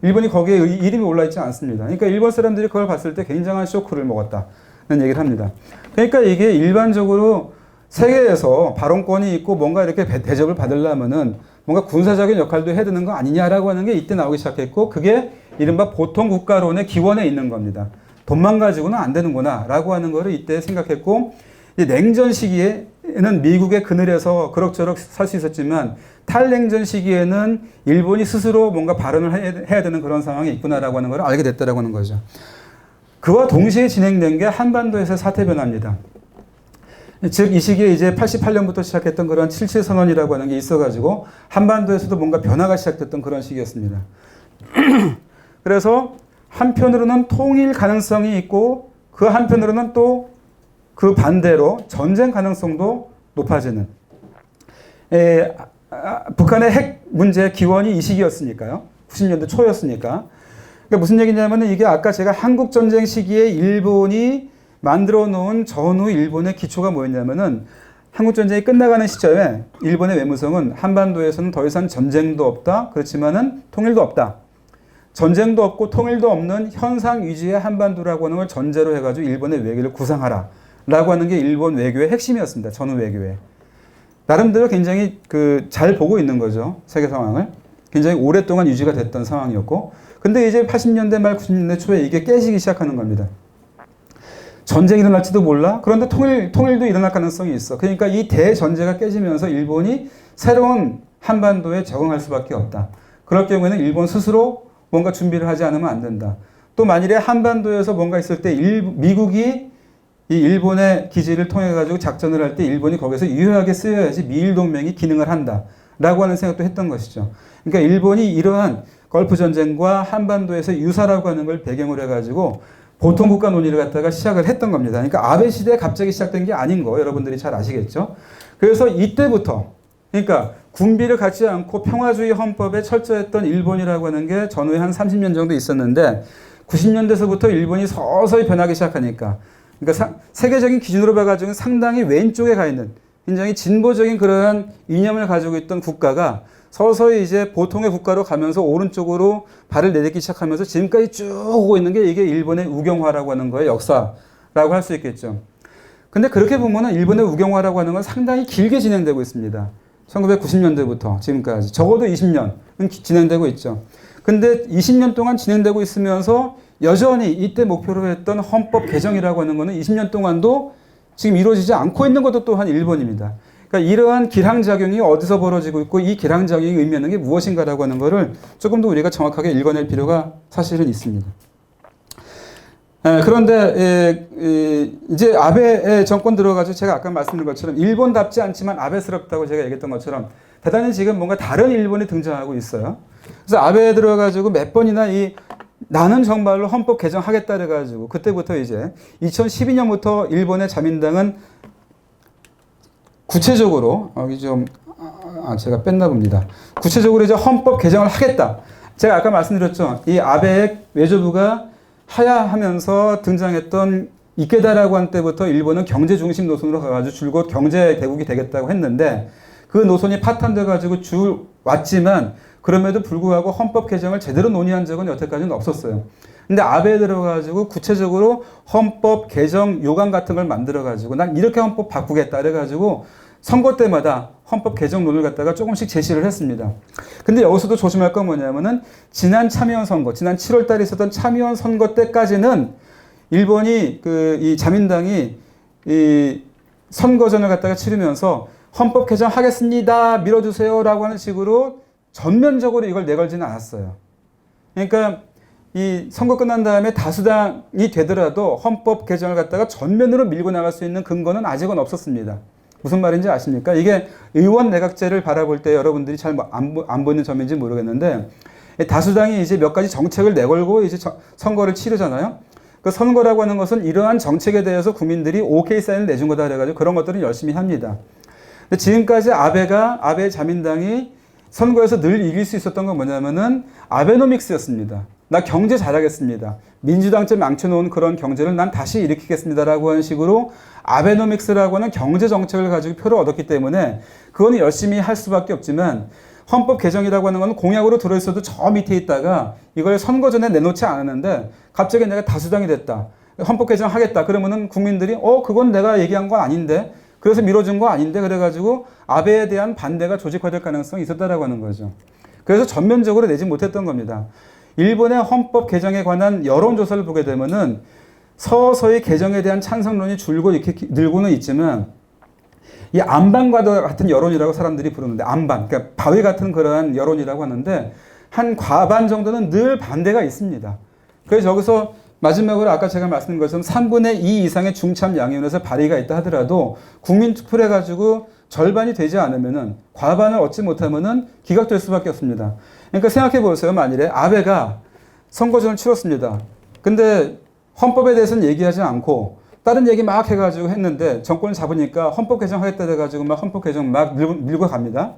일본이 거기에 이름이 올라있지 않습니다. 그러니까 일본 사람들이 그걸 봤을 때 굉장한 쇼크를 먹었다는 얘기를 합니다. 그러니까 이게 일반적으로 세계에서 발언권이 있고 뭔가 이렇게 대접을 받으려면은 뭔가 군사적인 역할도 해야 되는 거 아니냐라고 하는 게 이때 나오기 시작했고 그게 이른바 보통 국가론의 기원에 있는 겁니다. 돈만 가지고는 안 되는구나 라고 하는 거를 이때 생각했고 냉전 시기에는 미국의 그늘에서 그럭저럭 살 수 있었지만 탈냉전 시기에는 일본이 스스로 뭔가 발언을 해야 되는 그런 상황이 있구나라고 하는 걸 알게 됐다라고 하는 거죠. 그와 동시에 진행된 게 한반도에서의 사태 변화입니다. 즉 이 시기에 이제 88년부터 시작했던 그런 77 선언이라고 하는 게 있어가지고 한반도에서도 뭔가 변화가 시작됐던 그런 시기였습니다. 그래서 한편으로는 통일 가능성이 있고 그 한편으로는 또 그 반대로 전쟁 가능성도 높아지는 북한의 핵 문제의 기원이 이 시기였으니까요. 90년대 초였으니까. 그러니까 무슨 얘기냐면 이게 아까 제가 한국전쟁 시기에 일본이 만들어 놓은 전후 일본의 기초가 뭐였냐면은 한국전쟁이 끝나가는 시점에 일본의 외무성은 한반도에서는 더 이상 전쟁도 없다. 그렇지만은 통일도 없다. 전쟁도 없고 통일도 없는 현상 위주의 한반도라고 하는 걸 전제로 해가지고 일본의 외교를 구상하라. 라고 하는 게 일본 외교의 핵심이었습니다. 전후 외교의. 나름대로 굉장히 잘 보고 있는 거죠. 세계 상황을. 굉장히 오랫동안 유지가 됐던 상황이었고. 근데 이제 80년대 말 90년대 초에 이게 깨지기 시작하는 겁니다. 전쟁이 일어날지도 몰라? 그런데 통일도 일어날 가능성이 있어. 그러니까 이 대전제가 깨지면서 일본이 새로운 한반도에 적응할 수밖에 없다. 그럴 경우에는 일본 스스로 뭔가 준비를 하지 않으면 안 된다. 또 만일에 한반도에서 뭔가 있을 때 미국이 이 일본의 기지를 통해 가지고 작전을 할 때 일본이 거기서 유효하게 쓰여야지 미일 동맹이 기능을 한다. 라고 하는 생각도 했던 것이죠. 그러니까 일본이 이러한 걸프 전쟁과 한반도에서 유사라고 하는 걸 배경으로 해가지고 보통 국가 논의를 갖다가 시작을 했던 겁니다. 그러니까 아베 시대에 갑자기 시작된 게 아닌 거 여러분들이 잘 아시겠죠? 그래서 이때부터 그러니까 군비를 갖지 않고 평화주의 헌법에 철저했던 일본이라고 하는 게 전후에 한 30년 정도 있었는데 90년대서부터 일본이 서서히 변하기 시작하니까 그러니까 세계적인 기준으로 봐가지고 상당히 왼쪽에 가 있는 굉장히 진보적인 그런 이념을 가지고 있던 국가가 서서히 이제 보통의 국가로 가면서 오른쪽으로 발을 내딛기 시작하면서 지금까지 쭉 오고 있는 게 이게 일본의 우경화라고 하는 거의 역사라고 할 수 있겠죠. 근데 그렇게 보면은 일본의 우경화라고 하는 건 상당히 길게 진행되고 있습니다. 1990년대부터 지금까지 적어도 20년은 진행되고 있죠. 근데 20년 동안 진행되고 있으면서 여전히 이때 목표로 했던 헌법 개정이라고 하는 거는 20년 동안도 지금 이루어지지 않고 있는 것도 또한 일본입니다. 그러니까 이러한 기량작용이 어디서 벌어지고 있고 이 기량작용이 의미하는 게 무엇인가라고 하는 것을 조금 더 우리가 정확하게 읽어낼 필요가 사실은 있습니다. 그런데 이제 아베 정권 들어가지고 제가 아까 말씀드린 것처럼 일본답지 않지만 아베스럽다고 제가 얘기했던 것처럼 대단히 지금 뭔가 다른 일본이 등장하고 있어요. 그래서 아베에 들어가지고 몇 번이나 나는 정말로 헌법 개정하겠다 그래가지고 그때부터 이제 2012년부터 일본의 자민당은 구체적으로 여기 좀 제가 뺐나 봅니다. 구체적으로 이제 헌법 개정을 하겠다. 제가 아까 말씀드렸죠. 이 아베의 외교부가 하야하면서 등장했던 이케다라고 한 때부터 일본은 경제 중심 노선으로 가가지고 줄곧 경제 대국이 되겠다고 했는데 그 노선이 파탄돼가지고 줄 왔지만 그럼에도 불구하고 헌법 개정을 제대로 논의한 적은 여태까지는 없었어요. 근데 아베에 들어가지고 구체적으로 헌법 개정 요강 같은 걸 만들어가지고 난 이렇게 헌법 바꾸겠다 그래가지고 선거 때마다 헌법 개정론을 갖다가 조금씩 제시를 했습니다. 근데 여기서도 조심할 건 뭐냐면은 지난 참의원 선거, 지난 7월 달에 있었던 참의원 선거 때까지는 일본이 이 자민당이 이 선거전을 갖다가 치르면서 헌법 개정하겠습니다. 밀어주세요라고 하는 식으로 전면적으로 이걸 내걸지는 않았어요. 그러니까 이 선거 끝난 다음에 다수당이 되더라도 헌법 개정을 갖다가 전면으로 밀고 나갈 수 있는 근거는 아직은 없었습니다. 무슨 말인지 아십니까? 이게 의원 내각제를 바라볼 때 여러분들이 잘 안 보이는 점인지 모르겠는데 다수당이 이제 몇 가지 정책을 내걸고 이제 선거를 치르잖아요. 그 선거라고 하는 것은 이러한 정책에 대해서 국민들이 오케이 사인을 내준 거다 그래가지고 그런 것들은 열심히 합니다. 근데 지금까지 아베 자민당이 선거에서 늘 이길 수 있었던 건 뭐냐면은 아베노믹스였습니다. 나 경제 잘하겠습니다. 민주당째 망쳐놓은 그런 경제를 난 다시 일으키겠습니다라고 하는 식으로 아베노믹스라고 하는 경제 정책을 가지고 표를 얻었기 때문에 그거는 열심히 할 수밖에 없지만 헌법 개정이라고 하는 건 공약으로 들어있어도 저 밑에 있다가 이걸 선거 전에 내놓지 않았는데 갑자기 내가 다수당이 됐다. 헌법 개정하겠다. 그러면은 국민들이 그건 내가 얘기한 건 아닌데 그래서 미뤄준 거 아닌데 그래가지고 아베에 대한 반대가 조직화될 가능성이 있었다라고 하는 거죠. 그래서 전면적으로 내지 못했던 겁니다. 일본의 헌법 개정에 관한 여론조사를 보게 되면은 서서히 개정에 대한 찬성론이 줄고 이렇게 늘고는 있지만 이 안반과 같은 여론이라고 사람들이 부르는데 안반, 그러니까 바위 같은 그러한 여론이라고 하는데 한 과반 정도는 늘 반대가 있습니다. 그래서 여기서 마지막으로 아까 제가 말씀드린 것처럼 3분의 2 이상의 중참 양의원에서 발의가 있다 하더라도 국민 투표를 해가지고 절반이 되지 않으면은 과반을 얻지 못하면은 기각될 수밖에 없습니다. 그러니까 생각해 보세요. 만일에 아베가 선거전을 치렀습니다. 근데 헌법에 대해서는 얘기하지 않고 다른 얘기 막 해가지고 했는데 정권을 잡으니까 헌법 개정하겠다 해가지고 막 헌법 개정 막 밀고 갑니다.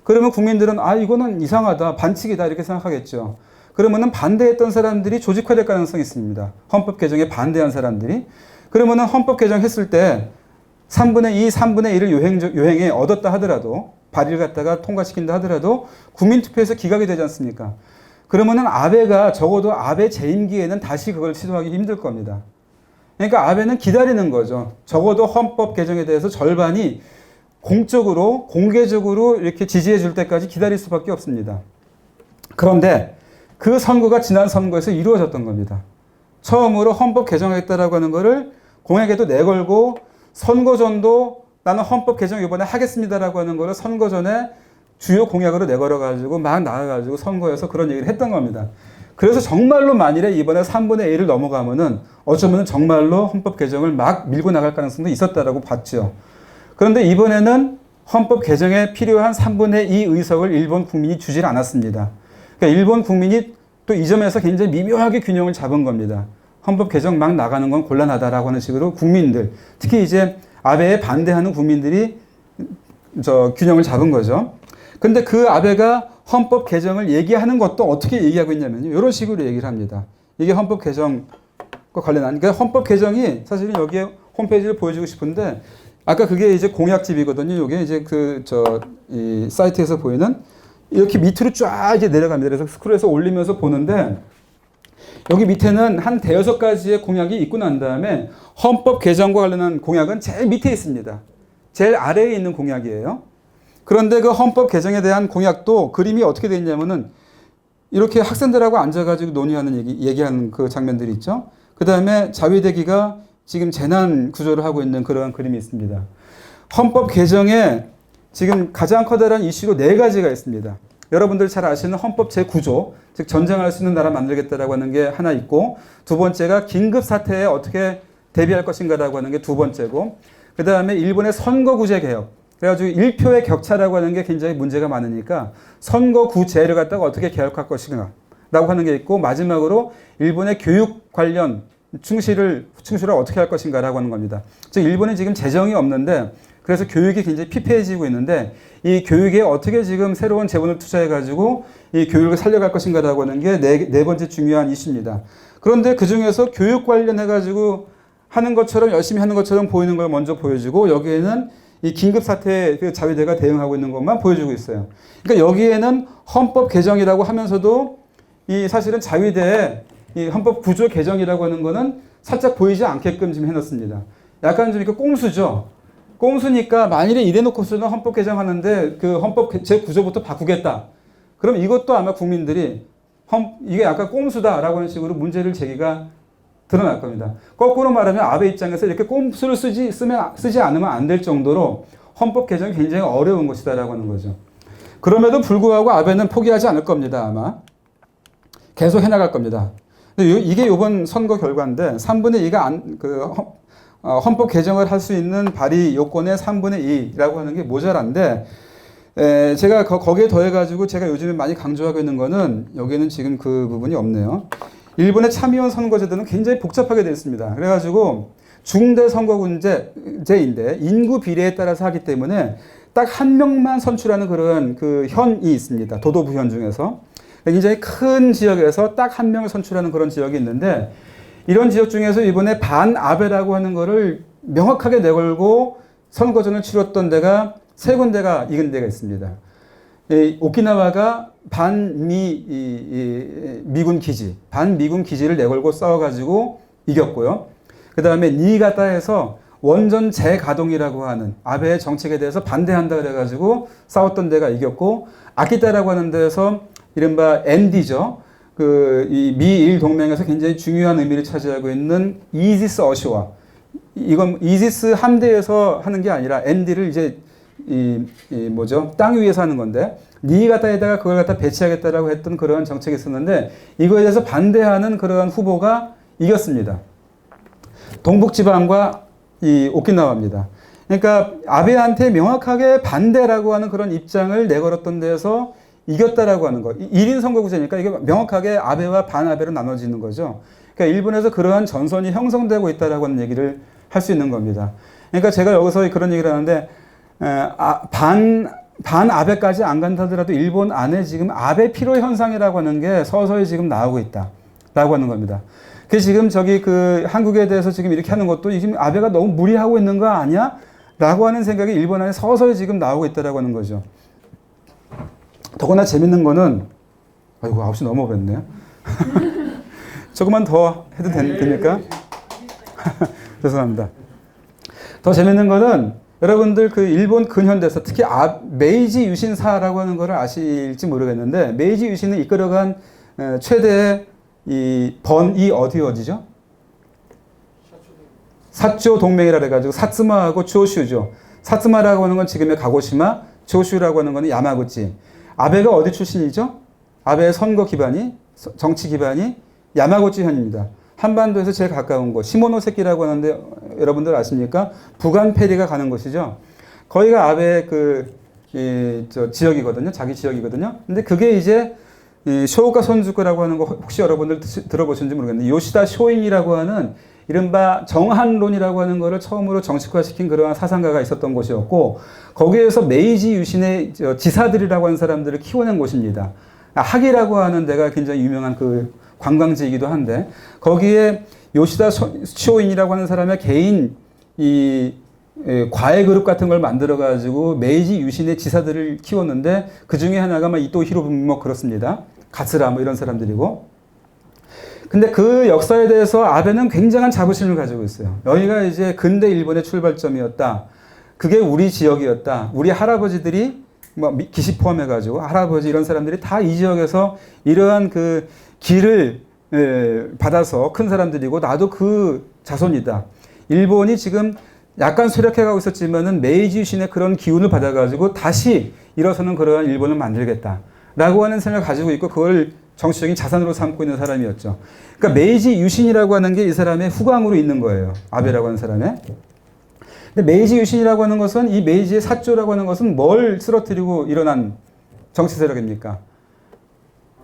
그러면 국민들은 이거는 이상하다, 반칙이다 이렇게 생각하겠죠. 그러면은 반대했던 사람들이 조직화될 가능성이 있습니다. 헌법 개정에 반대한 사람들이. 그러면은 헌법 개정했을 때 3분의 2, 3분의 1을 요행에 얻었다 하더라도 발의를 갖다가 통과시킨다 하더라도 국민투표에서 기각이 되지 않습니까? 그러면은 아베가 적어도 아베 재임기에는 다시 그걸 시도하기 힘들 겁니다. 그러니까 아베는 기다리는 거죠. 적어도 헌법 개정에 대해서 절반이 공적으로, 공개적으로 이렇게 지지해 줄 때까지 기다릴 수밖에 없습니다. 그런데 그 선거가 지난 선거에서 이루어졌던 겁니다. 처음으로 헌법 개정하겠다라고 하는 거를 공약에도 내걸고 선거전도 나는 헌법 개정 이번에 하겠습니다라고 하는 거를 선거전에 주요 공약으로 내걸어가지고 막 나가가지고 선거에서 그런 얘기를 했던 겁니다. 그래서 정말로 만일에 이번에 3분의 1을 넘어가면은 어쩌면 정말로 헌법 개정을 막 밀고 나갈 가능성도 있었다라고 봤죠. 그런데 이번에는 헌법 개정에 필요한 3분의 2 의석을 일본 국민이 주질 않았습니다. 그러니까 일본 국민이 또 이 점에서 굉장히 미묘하게 균형을 잡은 겁니다. 헌법 개정 막 나가는 건 곤란하다라고 하는 식으로 국민들, 특히 이제 아베에 반대하는 국민들이 균형을 잡은 거죠. 근데 그 아베가 헌법 개정을 얘기하는 것도 어떻게 얘기하고 있냐면요. 이런 식으로 얘기를 합니다. 이게 헌법 개정과 관련한, 그러니까 헌법 개정이 사실은 여기에 홈페이지를 보여주고 싶은데, 아까 그게 이제 공약집이거든요. 이게 이제 이 사이트에서 보이는 이렇게 밑으로 쫙 이제 내려갑니다. 그래서 스크롤해서 올리면서 보는데, 여기 밑에는 한 대여섯 가지의 공약이 있고 난 다음에 헌법 개정과 관련한 공약은 제일 밑에 있습니다. 제일 아래에 있는 공약이에요. 그런데 그 헌법 개정에 대한 공약도 그림이 어떻게 되어 있냐면은 이렇게 학생들하고 앉아가지고 논의하는 얘기하는 그 장면들이 있죠. 그 다음에 자위대기가 지금 재난 구조를 하고 있는 그런 그림이 있습니다. 헌법 개정에 지금 가장 커다란 이슈로 네 가지가 있습니다. 여러분들 잘 아시는 헌법 제9조, 즉 전쟁할 수 있는 나라 만들겠다라고 하는 게 하나 있고, 두 번째가 긴급 사태에 어떻게 대비할 것인가라고 하는 게 두 번째고, 그 다음에 일본의 선거구제 개혁. 그래가지고 일표의 격차라고 하는 게 굉장히 문제가 많으니까 선거구제를 갖다가 어떻게 개혁할 것인가 라고 하는 게 있고, 마지막으로 일본의 교육 관련 충실을 어떻게 할 것인가 라고 하는 겁니다. 즉 일본이 지금 재정이 없는데, 그래서 교육이 굉장히 피폐해지고 있는데, 이 교육에 어떻게 지금 새로운 재원을 투자해가지고 이 교육을 살려갈 것인가 라고 하는 게 네 번째 중요한 이슈입니다. 그런데 그 중에서 교육 관련해가지고 하는 것처럼 열심히 하는 것처럼 보이는 걸 먼저 보여주고, 여기에는 이 긴급사태에 그 자위대가 대응하고 있는 것만 보여주고 있어요. 그러니까 여기에는 헌법 개정이라고 하면서도 이 사실은 자위대의 이 헌법 구조 개정이라고 하는 거는 살짝 보이지 않게끔 좀 해놨습니다. 약간 좀 이렇게 꼼수죠. 꼼수니까 만일에 이래놓고서는 헌법 개정하는데 그 헌법 제9조부터 바꾸겠다. 그럼 이것도 아마 국민들이 이게 약간 꼼수다라고 하는 식으로 문제를 제기가 드러날 겁니다. 거꾸로 말하면 아베 입장에서 이렇게 꼼수를 쓰지 않으면 안 될 정도로 헌법 개정이 굉장히 어려운 것이다라고 하는 거죠. 그럼에도 불구하고 아베는 포기하지 않을 겁니다. 아마 계속 해나갈 겁니다. 이게 이번 선거 결과인데 3분의 2가 헌법 개정을 할 수 있는 발의 요건의 3분의 2라고 하는 게 모자란데, 제가 거기에 더해가지고 제가 요즘에 많이 강조하고 있는 거는 여기는 지금 그 부분이 없네요. 일본의 참의원 선거제도는 굉장히 복잡하게 되어 있습니다. 그래가지고 중대 선거구제인데 인구 비례에 따라서 하기 때문에 딱 한 명만 선출하는 그런 그 현이 있습니다. 도도부현 중에서. 굉장히 큰 지역에서 딱 한 명을 선출하는 그런 지역이 있는데, 이런 지역 중에서 이번에 반아베라고 하는 거를 명확하게 내걸고 선거전을 치렀던 데가 세 군데가 이긴 데가 있습니다. 오키나와가 미군 기지를 내걸고 싸워가지고 이겼고요. 그 다음에 니이가타에서 원전 재가동이라고 하는 아베의 정책에 대해서 반대한다 그래가지고 싸웠던 데가 이겼고, 아키타라고 하는 데에서 이른바 ND죠. 이 미일 동맹에서 굉장히 중요한 의미를 차지하고 있는 이지스 어시와, 이건 이지스 함대에서 하는 게 아니라 ND를 이제 땅 위에서 하는 건데, 니이가타에다가 그걸 갖다 배치하겠다라고 했던 그런 정책이 있었는데, 이거에 대해서 반대하는 그러한 후보가 이겼습니다. 동북지방과 이 오키나와입니다. 그러니까 아베한테 명확하게 반대라고 하는 그런 입장을 내걸었던 데에서 이겼다라고 하는 거. 1인 선거구제니까 이게 명확하게 아베와 반아베로 나눠지는 거죠. 그러니까 일본에서 그러한 전선이 형성되고 있다라고 하는 얘기를 할 수 있는 겁니다. 그러니까 제가 여기서 그런 얘기를 하는데, 반아베까지 안 간다더라도 일본 안에 지금 아베 피로 현상이라고 하는 게 서서히 지금 나오고 있다라고 하는 겁니다. 그 지금 한국에 대해서 지금 이렇게 하는 것도 지금 아베가 너무 무리하고 있는 거 아니야? 라고 하는 생각이 일본 안에 서서히 지금 나오고 있다라고 하는 거죠. 더구나 재밌는 거는, 아이고, 9시 넘어버렸네요. 조금만 더 해도 됩니까? 죄송합니다. 더 재밌는 거는 여러분들 그 일본 근현대사, 특히 메이지 유신사라고 하는 거를 아실지 모르겠는데, 메이지 유신을 이끌어간 최대의 번이 어디죠? 사조 동맹이라 해가지고 사츠마하고 조슈죠. 사츠마라고 하는 건 지금의 가고시마, 조슈라고 하는 건 야마구치. 아베가 어디 출신이죠? 아베의 선거 기반이, 정치 기반이 야마구치현입니다. 한반도에서 제일 가까운 곳, 시모노세키라고 하는데 여러분들 아십니까? 북한 페리가 가는 곳이죠. 거기가 아베의 지역이거든요. 자기 지역이거든요. 근데 그게 이제 이 쇼오카 손주쿠라고 하는 거 혹시 여러분들 들어보셨는지 모르겠는데 요시다 쇼인이라고 하는 이른바 정한론이라고 하는 것을 처음으로 정식화시킨 그러한 사상가가 있었던 곳이었고 거기에서 메이지 유신의 지사들이라고 하는 사람들을 키워낸 곳입니다. 학이라고 하는 데가 굉장히 유명한 그 관광지이기도 한데 거기에 요시다 쇼인이라고 하는 사람의 개인 이 과외 그룹 같은 걸 만들어 가지고 메이지 유신의 지사들을 키웠는데 그 중에 하나가 막 이토 히로부미 그렇습니다. 가츠라 뭐 이런 사람들이고. 근데 그 역사에 대해서 아베는 굉장한 자부심을 가지고 있어요. 여기가 이제 근대 일본의 출발점이었다. 그게 우리 지역이었다. 우리 할아버지들이 뭐 기시 포함해 가지고 할아버지 이런 사람들이 다 이 지역에서 이러한 그 길을 받아서 큰 사람들이고 나도 그 자손이다. 일본이 지금 약간 쇠락해가고 있었지만은 메이지 유신의 그런 기운을 받아가지고 다시 일어서는 그러한 일본을 만들겠다라고 하는 생각을 가지고 있고 그걸 정치적인 자산으로 삼고 있는 사람이었죠. 그러니까 메이지 유신이라고 하는 게 이 사람의 후광으로 있는 거예요. 아베라고 하는 사람의. 근데 메이지 유신이라고 하는 것은 이 메이지의 사조라고 하는 것은 뭘 쓰러뜨리고 일어난 정치 세력입니까?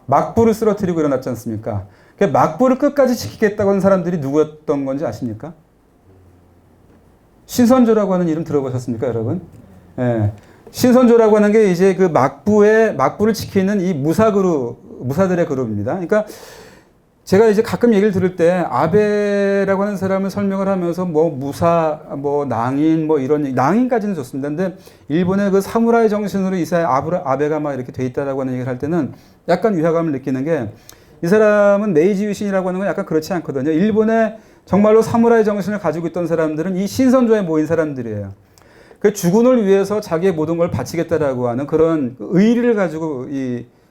막부를 쓰러뜨리고 일어났지 않습니까? 그러니까 막부를 끝까지 지키겠다고 하는 사람들이 누구였던 건지 아십니까? 신선조라고 하는 이름 들어보셨습니까, 여러분? 예. 신선조라고 하는 게 이제 그 막부를 지키는 이 무사들의 그룹입니다. 그러니까 제가 이제 가끔 얘기를 들을 때 아베라고 하는 사람을 설명을 하면서 뭐 무사, 뭐 낭인, 뭐 이런 낭인까지는 좋습니다. 근데 일본의 그 사무라이 정신으로 이 사람 아베가 막 이렇게 돼 있다라고 하는 얘기를 할 때는 약간 위화감을 느끼는 게 이 사람은 메이지 유신이라고 하는 건 약간 그렇지 않거든요. 일본의 정말로 사무라이 정신을 가지고 있던 사람들은 이 신선조에 모인 사람들이에요. 그 주군을 위해서 자기의 모든 걸 바치겠다라고 하는 그런 의리를 가지고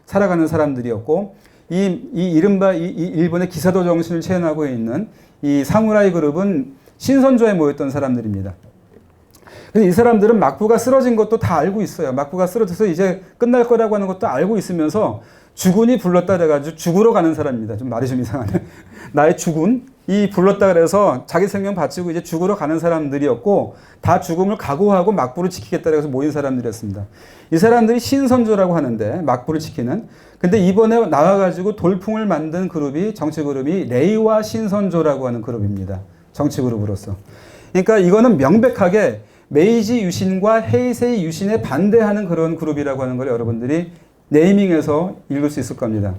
살아가는 사람들이었고, 이른바 일본의 기사도 정신을 체현하고 있는 이 사무라이 그룹은 신선조에 모였던 사람들입니다. 그래서 이 사람들은 막부가 쓰러진 것도 다 알고 있어요. 막부가 쓰러져서 이제 끝날 거라고 하는 것도 알고 있으면서 주군이 불렀다 그래가지고 죽으러 가는 사람입니다. 좀 말이 좀 이상하네. 나의 주군이 불렀다 그래서 자기 생명 바치고 이제 죽으러 가는 사람들이었고 다 죽음을 각오하고 막부를 지키겠다 그래서 모인 사람들이었습니다. 이 사람들이 신선조라고 하는데 막부를 지키는. 근데 이번에 나와가지고 돌풍을 만든 그룹이 정치 그룹이 레이와 신선조라고 하는 그룹입니다. 정치 그룹으로서. 그러니까 이거는 명백하게 메이지 유신과 헤이세이 유신에 반대하는 그런 그룹이라고 하는 걸 여러분들이 네이밍에서 읽을 수 있을 겁니다.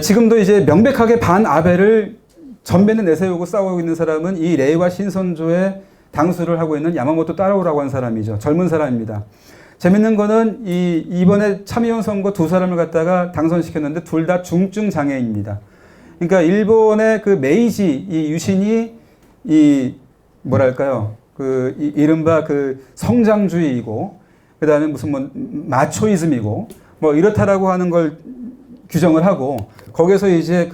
지금도 이제 명백하게 반아베를 전면에 내세우고 싸우고 있는 사람은 이 레이와 신선조의 당수를 하고 있는 야마모토 따라오라고 하는 사람이죠. 젊은 사람입니다. 재밌는 거는 이번에 참의원 선거 두 사람을 갖다가 당선시켰는데 둘 다 중증 장애인입니다. 그러니까 일본의 그 메이지 이 유신이 뭐랄까요? 이른바 그 성장주의이고 그 다음에 무슨 뭐 마초이즘이고 뭐 이렇다라고 하는 걸 규정을 하고 거기서 이제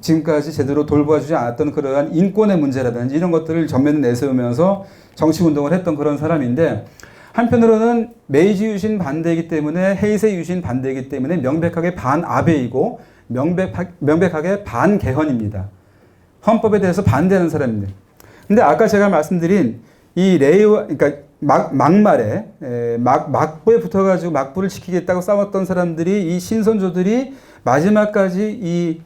지금까지 제대로 돌봐주지 않았던 그러한 인권의 문제라든지 이런 것들을 전면에 내세우면서 정치 운동을 했던 그런 사람인데 한편으로는 메이지 유신 반대이기 때문에 헤이세이 유신 반대이기 때문에 명백하게 반아베이고 명백하게 반개헌입니다. 헌법에 대해서 반대하는 사람입니다. 근데 아까 제가 말씀드린 이 레이와 그러니까 막부에 붙어가지고 막부를 지키겠다고 싸웠던 사람들이 이 신선조들이 마지막까지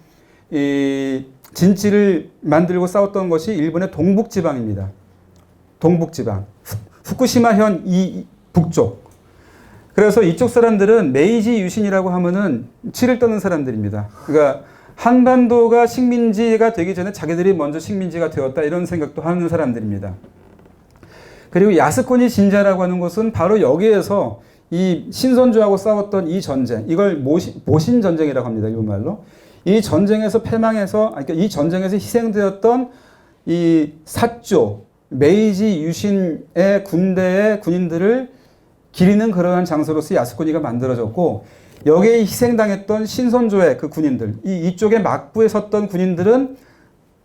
이 진지를 만들고 싸웠던 것이 일본의 동북지방입니다. 동북지방. 후쿠시마현 이 북쪽. 그래서 이쪽 사람들은 메이지 유신이라고 하면은 치를 떠는 사람들입니다. 그러니까 한반도가 식민지가 되기 전에 자기들이 먼저 식민지가 되었다 이런 생각도 하는 사람들입니다. 그리고 야스쿠니 진자라고 하는 것은 바로 여기에서 이 신선조하고 싸웠던 이 전쟁, 이걸 모신 전쟁이라고 합니다. 일본말로. 이 전쟁에서 패망해서, 그러니까 이 전쟁에서 희생되었던 이 사조, 메이지 유신의 군대의 군인들을 기리는 그러한 장소로서 야스쿠니가 만들어졌고, 여기에 희생당했던 신선조의 그 군인들, 이쪽에 막부에 섰던 군인들은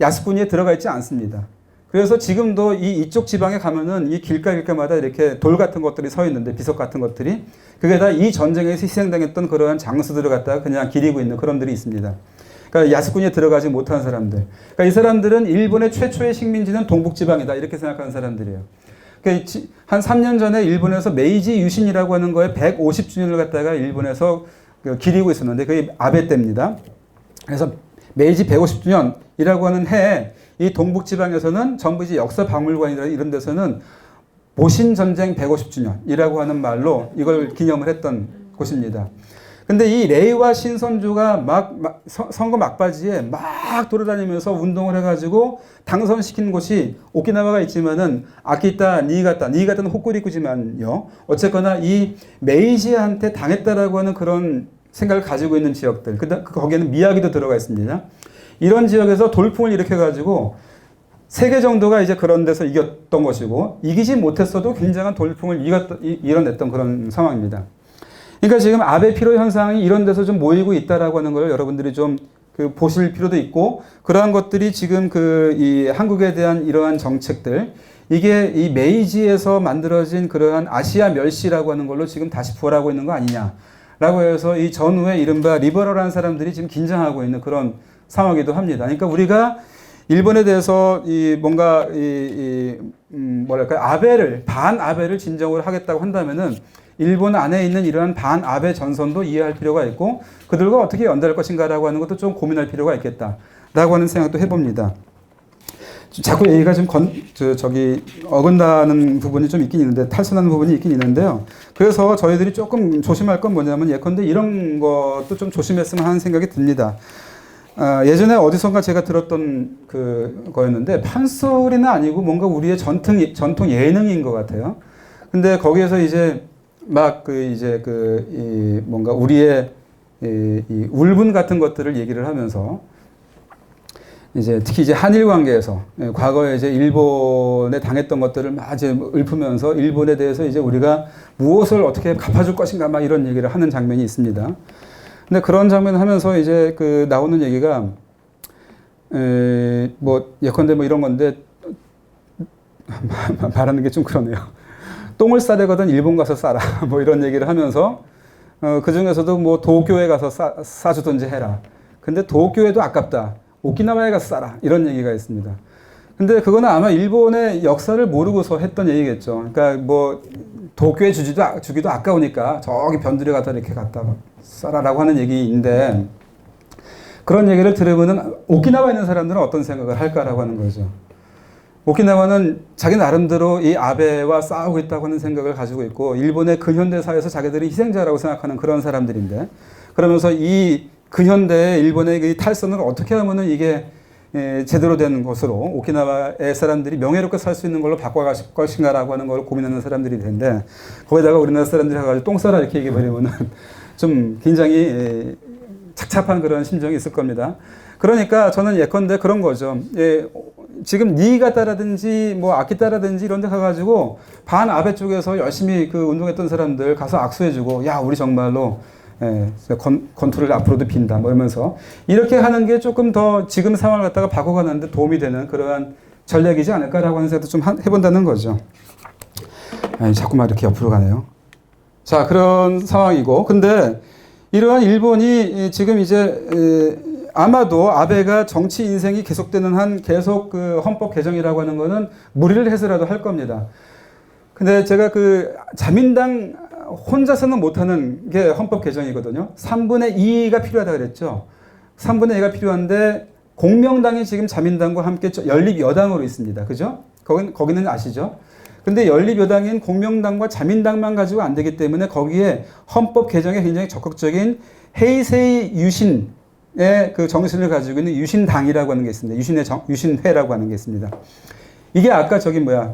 야스쿠니에 들어가 있지 않습니다. 그래서 지금도 이쪽 지방에 가면은 이 길가마다 이렇게 돌 같은 것들이 서 있는데 비석 같은 것들이 그게 다 이 전쟁에서 희생당했던 그러한 장수들을 갖다가 그냥 기리고 있는 그런 들이 있습니다. 그러니까 야스쿠니에 들어가지 못한 사람들. 그러니까 이 사람들은 일본의 최초의 식민지는 동북지방이다 이렇게 생각하는 사람들이에요. 한 3년 전에 일본에서 메이지 유신이라고 하는 거에 150주년을 갖다가 일본에서 기리고 있었는데 그게 아베 때입니다. 그래서 메이지 150주년이라고 하는 해에 이 동북지방에서는 전부 이제 역사박물관이나 이런 데서는 모신전쟁 150주년이라고 하는 말로 이걸 기념을 했던 곳입니다. 근데 이 레이와 신선조가 선거 막바지에 막 돌아다니면서 운동을 해가지고 당선시킨 곳이 오키나와가 있지만은 아키타, 니이가타는 홋쿠리쿠지만요. 어쨌거나 이 메이지한테 당했다라고 하는 그런 생각을 가지고 있는 지역들. 거기에는 미야기도 들어가 있습니다. 이런 지역에서 돌풍을 일으켜가지고 3개 정도가 이제 그런 데서 이겼던 것이고 이기지 못했어도 굉장한 돌풍을 이뤄냈던 그런 상황입니다. 그러니까 지금 아베 피로 현상이 이런 데서 좀 모이고 있다라고 하는 걸 여러분들이 좀 보실 필요도 있고 그러한 것들이 지금 이 한국에 대한 이러한 정책들 이게 이 메이지에서 만들어진 그러한 아시아 멸시라고 하는 걸로 지금 다시 부활하고 있는 거 아니냐라고 해서 이 전후에 이른바 리버럴한 사람들이 지금 긴장하고 있는 그런 상황이기도 합니다. 그러니까 우리가 일본에 대해서 뭐랄까요 반 아베를 진정으로 하겠다고 한다면은 일본 안에 있는 이러한 반 아베 전선도 이해할 필요가 있고 그들과 어떻게 연대할 것인가라고 하는 것도 좀 고민할 필요가 있겠다라고 하는 생각도 해봅니다. 자꾸 얘기가 좀 어긋나는 부분이 좀 있긴 있는데 탈선하는 부분이 있긴 있는데요. 그래서 저희들이 조금 조심할 건 뭐냐면 예컨대 이런 것도 좀 조심했으면 하는 생각이 듭니다. 예전에 어디선가 제가 들었던 거였는데 판소리는 아니고 뭔가 우리의 전통 예능인 것 같아요. 근데 거기에서 이제 뭔가 우리의 이 울분 같은 것들을 얘기를 하면서 이제 특히 이제 한일 관계에서 과거에 이제 일본에 당했던 것들을 막 이제 읊으면서 일본에 대해서 이제 우리가 무엇을 어떻게 갚아줄 것인가 막 이런 얘기를 하는 장면이 있습니다. 근데 그런 장면을 하면서 이제 나오는 얘기가 뭐 예컨대 뭐 이런 건데 말하는 게 좀 그러네요. 똥을 싸대거든 일본 가서 싸라 뭐 이런 얘기를 하면서 그 중에서도 뭐 도쿄에 가서 싸주든지 해라. 근데 도쿄에도 아깝다. 오키나와에 가서 싸라 이런 얘기가 있습니다. 근데 그거는 아마 일본의 역사를 모르고서 했던 얘기겠죠. 그러니까 뭐 도쿄에 주기도 아까우니까 저기 변두리 가서 이렇게 갖다 싸라라고 하는 얘기인데 그런 얘기를 들으면은 오키나와에 있는 사람들은 어떤 생각을 할까라고 하는 거죠. 오키나와는 자기 나름대로 이 아베와 싸우고 있다고 하는 생각을 가지고 있고 일본의 근현대사에서 자기들이 희생자라고 생각하는 그런 사람들인데 그러면서 이 근현대의 일본의 이 탈선을 어떻게 하면은 이게 제대로 된 것으로 오키나와의 사람들이 명예롭게 살 수 있는 걸로 바꿔갈 것인가라고 하는 걸 고민하는 사람들이 되는데 거기다가 우리나라 사람들이 가가지고 똥 싸라 이렇게 얘기해버리면은 좀 굉장히 착잡한 그런 심정이 있을 겁니다. 그러니까 저는 예컨대 그런 거죠. 지금 니이가타라든지 뭐 아키타라든지 이런 데 가가지고 반 아베 쪽에서 열심히 운동했던 사람들 가서 악수해주고 야 우리 정말로 건투를 앞으로도 빈다 뭐 이러면서 이렇게 하는 게 조금 더 지금 상황을 갖다가 바꿔가는데 도움이 되는 그러한 전략이지 않을까라고 하는 생각도 좀 해본다는 거죠. 자꾸만 이렇게 옆으로 가네요. 자 그런 상황이고 근데 이러한 일본이 지금 이제 아마도 아베가 정치 인생이 계속되는 한 계속 헌법 개정이라고 하는 거는 무리를 해서라도 할 겁니다. 근데 제가 자민당 혼자서는 못하는 게 헌법 개정이거든요. 3분의 2가 필요하다 그랬죠. 3분의 2가 필요한데 공명당이 지금 자민당과 함께 연립 여당으로 있습니다. 그죠? 거기는 아시죠? 근데 연립 여당인 공명당과 자민당만 가지고 안 되기 때문에 거기에 헌법 개정에 굉장히 적극적인 헤이세이 유신의 정신을 가지고 있는 유신당이라고 하는 게 있습니다. 유신회라고 하는 게 있습니다. 이게 아까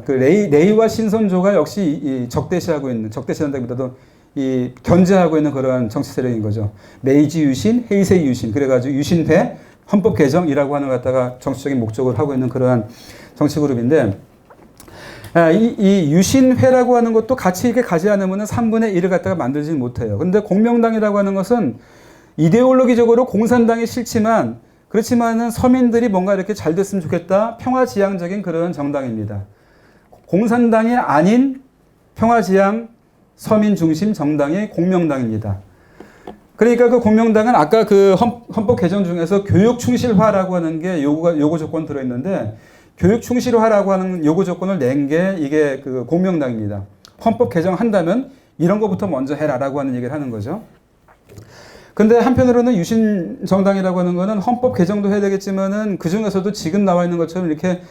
레이와 신선조가 역시 적대시한다기보다도 견제하고 있는 그러한 정치 세력인 거죠. 메이지 유신, 헤이세이 유신, 그래가지고 유신회, 헌법 개정이라고 하는 것 갖다가 정치적인 목적을 하고 있는 그러한 정치 그룹인데, 이 유신회라고 하는 것도 같이 이렇게 가지 않으면 3분의 1을 갖다가 만들지는 못해요. 근데 공명당이라고 하는 것은 이데올로기적으로 공산당이 싫지만 그렇지만은 서민들이 뭔가 이렇게 잘 됐으면 좋겠다. 평화지향적인 그런 정당입니다. 공산당이 아닌 평화지향 서민 중심 정당이 공명당입니다. 그러니까 공명당은 아까 헌법 개정 중에서 교육 충실화라고 하는 게 요구 조건 들어있는데 교육 충실화라고 하는 요구 조건을 낸 게 이게 그 공명당입니다. 헌법 개정한다면 이런 것부터 먼저 해라라고 하는 얘기를 하는 거죠. 근데 한편으로는 유신 정당이라고 하는 거는 헌법 개정도 해야 되겠지만은 그 중에서도 지금 나와 있는 것처럼 이렇게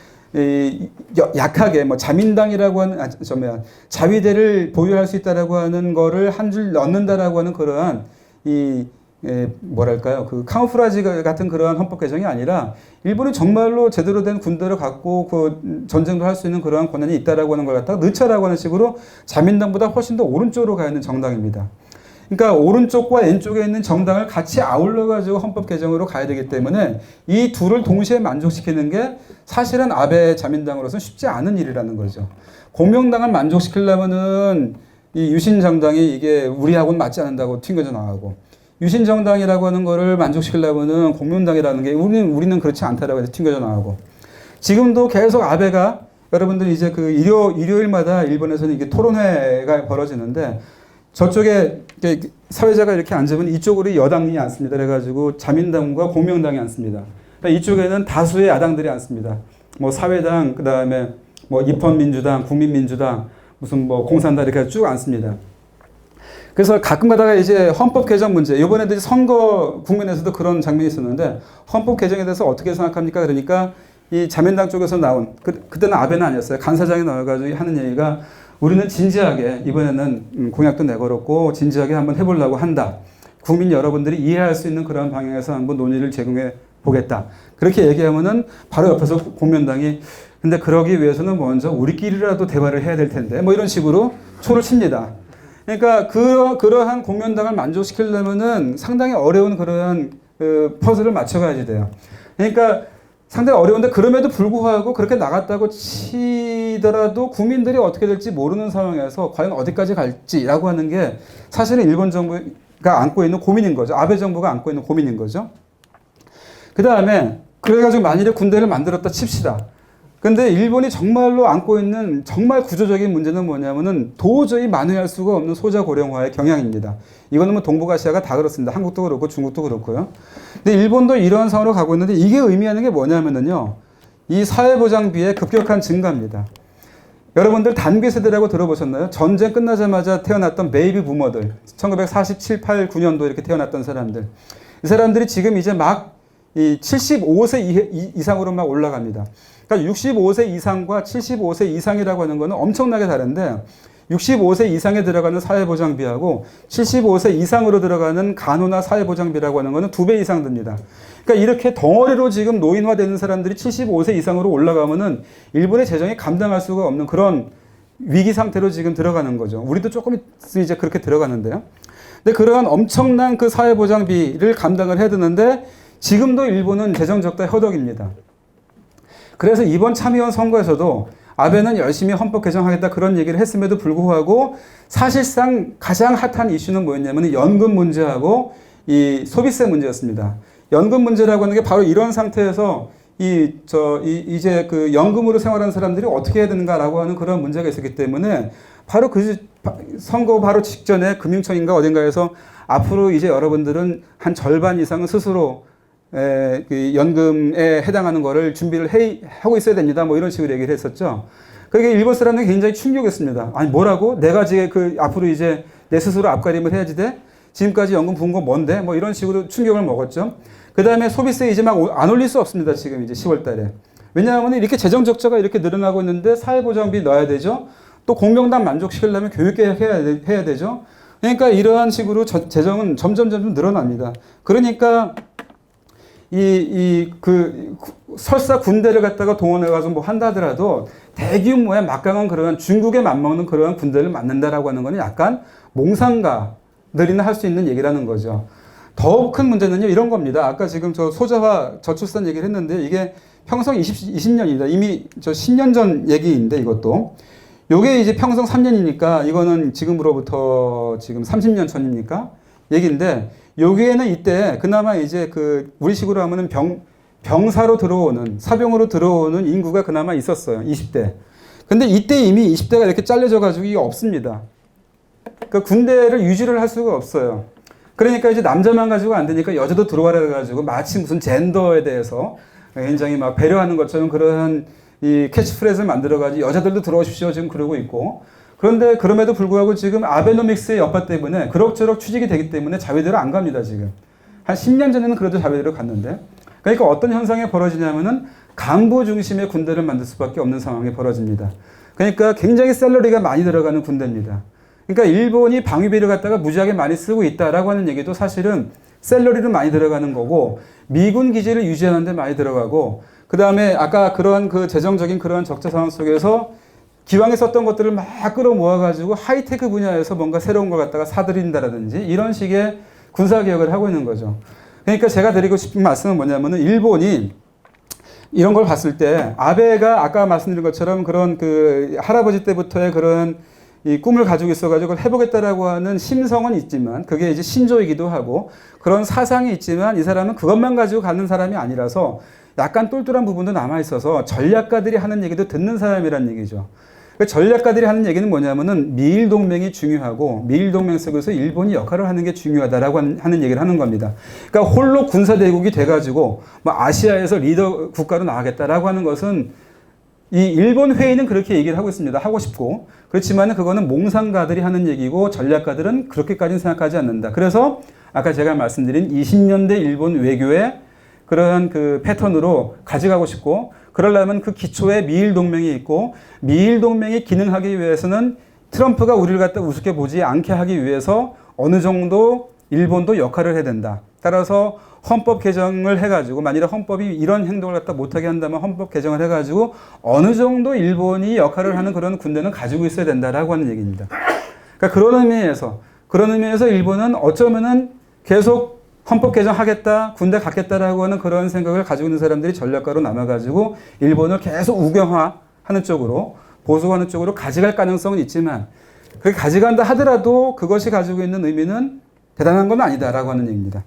약하게 뭐 자민당이라고 하는 자위대를 보유할 수 있다라고 하는 거를 한 줄 넣는다라고 하는 그러한 뭐랄까요, 그 카모프라지 같은 그러한 헌법 개정이 아니라 일본이 정말로 제대로 된 군대를 갖고 그 전쟁도 할 수 있는 그러한 권한이 있다라고 하는 걸 갖다가 넣자라고 하는 식으로 자민당보다 훨씬 더 오른쪽으로 가 있는 정당입니다. 그러니까 오른쪽과 왼쪽에 있는 정당을 같이 아울러 가지고 헌법 개정으로 가야 되기 때문에 이 둘을 동시에 만족시키는 게 사실은 아베 자민당으로서는 쉽지 않은 일이라는 거죠. 공명당을 만족시키려면은 이 유신 정당이 이게 우리하고는 맞지 않는다고 튕겨져 나가고, 유신 정당이라고 하는 거를 만족시키려면은 공명당이라는 게 우리는 그렇지 않다라고 해서 튕겨져 나가고, 지금도 계속 아베가 여러분들 이제 그 일요일마다 일본에서는 이게 토론회가 벌어지는데 저쪽에 사회자가 이렇게 앉으면 이쪽으로 여당이 앉습니다. 그래가지고 자민당과 공명당이 앉습니다. 그러니까 이쪽에는 다수의 야당들이 앉습니다. 뭐 사회당, 그 다음에 뭐 입헌민주당, 국민민주당, 무슨 뭐 공산당 이렇게 쭉 앉습니다. 그래서 가끔 가다가 이제 헌법 개정 문제, 이번에도 선거 국면에서도 그런 장면이 있었는데 헌법 개정에 대해서 어떻게 생각합니까? 그러니까 이 자민당 쪽에서 나온, 그때는 아베는 아니었어요. 간사장이 나와가지고 하는 얘기가 우리는 진지하게 이번에는 공약도 내걸었고 진지하게 한번 해보려고 한다. 국민 여러분들이 이해할 수 있는 그런 방향에서 한번 논의를 제공해 보겠다. 그렇게 얘기하면은 바로 옆에서 공명당이 근데 그러기 위해서는 먼저 우리끼리라도 대화를 해야 될 텐데 뭐 이런 식으로 초를 칩니다. 그러니까 그러한 공명당을 만족시키려면은 상당히 어려운 그런 퍼즐을 맞춰가야지 돼요. 그러니까 상당히 어려운데 그럼에도 불구하고 그렇게 나갔다고 치더라도 국민들이 어떻게 될지 모르는 상황에서 과연 어디까지 갈지라고 하는 게 사실은 일본 정부가 안고 있는 고민인 거죠. 아베 정부가 안고 있는 고민인 거죠. 그 다음에 그래가지고 만일에 군대를 만들었다 칩시다. 근데 일본이 정말로 안고 있는 정말 구조적인 문제는 뭐냐면은 도저히 만회할 수가 없는 소자 고령화의 경향입니다. 이거는 뭐 동북아시아가 다 그렇습니다. 한국도 그렇고 중국도 그렇고요. 근데 일본도 이러한 상황으로 가고 있는데 이게 의미하는 게 뭐냐면은요. 이 사회보장비의 급격한 증가입니다. 여러분들 단기 세대라고 들어보셨나요? 전쟁 끝나자마자 태어났던 베이비 부머들, 1947, 8, 9년도 이렇게 태어났던 사람들. 이 사람들이 지금 이제 막 이 75세 이상으로 막 올라갑니다. 그러니까 65세 이상과 75세 이상이라고 하는 거는 엄청나게 다른데 65세 이상에 들어가는 사회보장비하고 75세 이상으로 들어가는 간호나 사회보장비라고 하는 거는 2배 이상 듭니다. 그러니까 이렇게 덩어리로 지금 노인화되는 사람들이 75세 이상으로 올라가면은 일본의 재정이 감당할 수가 없는 그런 위기 상태로 지금 들어가는 거죠. 우리도 조금 이제 그렇게 들어가는데요. 근데 그러한 엄청난 그 사회보장비를 감당을 해야 되는데 지금도 일본은 재정 적자 허덕입니다. 그래서 이번 참의원 선거에서도 아베는 열심히 헌법 개정하겠다 그런 얘기를 했음에도 불구하고 사실상 가장 핫한 이슈는 뭐였냐면 연금 문제하고 이 소비세 문제였습니다. 연금 문제라고 하는 게 바로 이런 상태에서 이제 그 연금으로 생활하는 사람들이 어떻게 해야 되는가라고 하는 그런 문제가 있었기 때문에 바로 그 선거 바로 직전에 금융청인가 어딘가에서 앞으로 이제 여러분들은 한 절반 이상은 스스로 그 연금에 해당하는 거를 준비를 하고 있어야 됩니다. 뭐 이런 식으로 얘기를 했었죠. 그게 일본 사람들은 굉장히 충격했습니다. 아니 뭐라고? 내가 지금 앞으로 이제 내 스스로 앞가림을 해야지 돼? 지금까지 연금 부은 거 뭔데? 뭐 이런 식으로 충격을 먹었죠. 그 다음에 소비세 이제 막 안 올릴 수 없습니다. 지금 이제 10월 달에. 왜냐하면 이렇게 재정 적자가 이렇게 늘어나고 있는데 사회보장비 넣어야 되죠. 또 공명당 만족시키려면 교육개혁 해야 되죠. 그러니까 이러한 식으로 재정은 점점 늘어납니다. 그러니까 설사 군대를 갖다가 동원해가지고 뭐 한다 하더라도 대규모의 막강한 그런 중국에 맞먹는 그런 군대를 만든다라고 하는 거는 약간 몽상가들이나 할 수 있는 얘기라는 거죠. 더 큰 문제는요, 이런 겁니다. 아까 지금 저 소자화 저출산 얘기를 했는데 이게 평성 20년입니다. 이미 저 10년 전 얘기인데 이것도. 요게 이제 평성 3년이니까 이거는 지금으로부터 지금 30년 전입니까? 얘기인데 여기에는 이때 그나마 이제 그 우리식으로 하면은 병사로 들어오는 사병으로 들어오는 인구가 그나마 있었어요. 20대. 근데 이때 이미 20대가 이렇게 잘려져 가지고 이게 없습니다. 그러니까 군대를 유지를 할 수가 없어요. 그러니까 이제 남자만 가지고 안 되니까 여자도 들어와라 가지고 마치 무슨 젠더에 대해서 굉장히 막 배려하는 것처럼 그런 이 캐치프레이즈를 만들어가지고 여자들도 들어오십시오 지금 그러고 있고 그런데 그럼에도 불구하고 지금 아베노믹스의 여파 때문에 그럭저럭 취직이 되기 때문에 자회대로 안 갑니다 지금. 한 10년 전에는 그래도 자회대로 갔는데 그러니까 어떤 현상이 벌어지냐면은 간부 중심의 군대를 만들 수밖에 없는 상황이 벌어집니다. 그러니까 굉장히 샐러리가 많이 들어가는 군대입니다. 그러니까 일본이 방위비를 갖다가 무지하게 많이 쓰고 있다라고 하는 얘기도 사실은 샐러리도 많이 들어가는 거고 미군 기지를 유지하는 데 많이 들어가고 그 다음에 아까 그런 그 재정적인 그런 적자 상황 속에서 기왕에 썼던 것들을 막 끌어모아가지고 하이테크 분야에서 뭔가 새로운 걸 갖다가 사들인다라든지 이런 식의 군사개혁을 하고 있는 거죠. 그러니까 제가 드리고 싶은 말씀은 뭐냐면은 일본이 이런 걸 봤을 때 아베가 아까 말씀드린 것처럼 그런 그 할아버지 때부터의 그런 이 꿈을 가지고 있어가지고 그걸 해보겠다라고 하는 심성은 있지만 그게 이제 신조이기도 하고 그런 사상이 있지만 이 사람은 그것만 가지고 가는 사람이 아니라서 약간 똘똘한 부분도 남아있어서 전략가들이 하는 얘기도 듣는 사람이란 얘기죠. 전략가들이 하는 얘기는 뭐냐면은 미일 동맹이 중요하고 미일 동맹 속에서 일본이 역할을 하는 게 중요하다라고 하는 얘기를 하는 겁니다. 그러니까 홀로 군사 대국이 돼가지고 뭐 아시아에서 리더 국가로 나가겠다라고 하는 것은 이 일본 회의는 그렇게 얘기를 하고 있습니다. 하고 싶고 그렇지만 그거는 몽상가들이 하는 얘기고 전략가들은 그렇게까지는 생각하지 않는다. 그래서 아까 제가 말씀드린 20년대 일본 외교의 그런 그 패턴으로 가져가고 싶고 그러려면 그 기초에 미일 동맹이 있고 미일 동맹이 기능하기 위해서는 트럼프가 우리를 갖다 우습게 보지 않게 하기 위해서 어느 정도 일본도 역할을 해야 된다. 따라서 헌법 개정을 해가지고 만일에 헌법이 이런 행동을 갖다 못하게 한다면 헌법 개정을 해가지고 어느 정도 일본이 역할을 하는 그런 군대는 가지고 있어야 된다라고 하는 얘기입니다. 그러니까 그런 의미에서 일본은 어쩌면은 계속 헌법 개정하겠다, 군대 갖겠다라고 하는 그런 생각을 가지고 있는 사람들이 전략가로 남아가지고 일본을 계속 우경화하는 쪽으로 보수하는 쪽으로 가져갈 가능성은 있지만 그렇게 가져간다 하더라도 그것이 가지고 있는 의미는 대단한 건 아니다라고 하는 얘기입니다.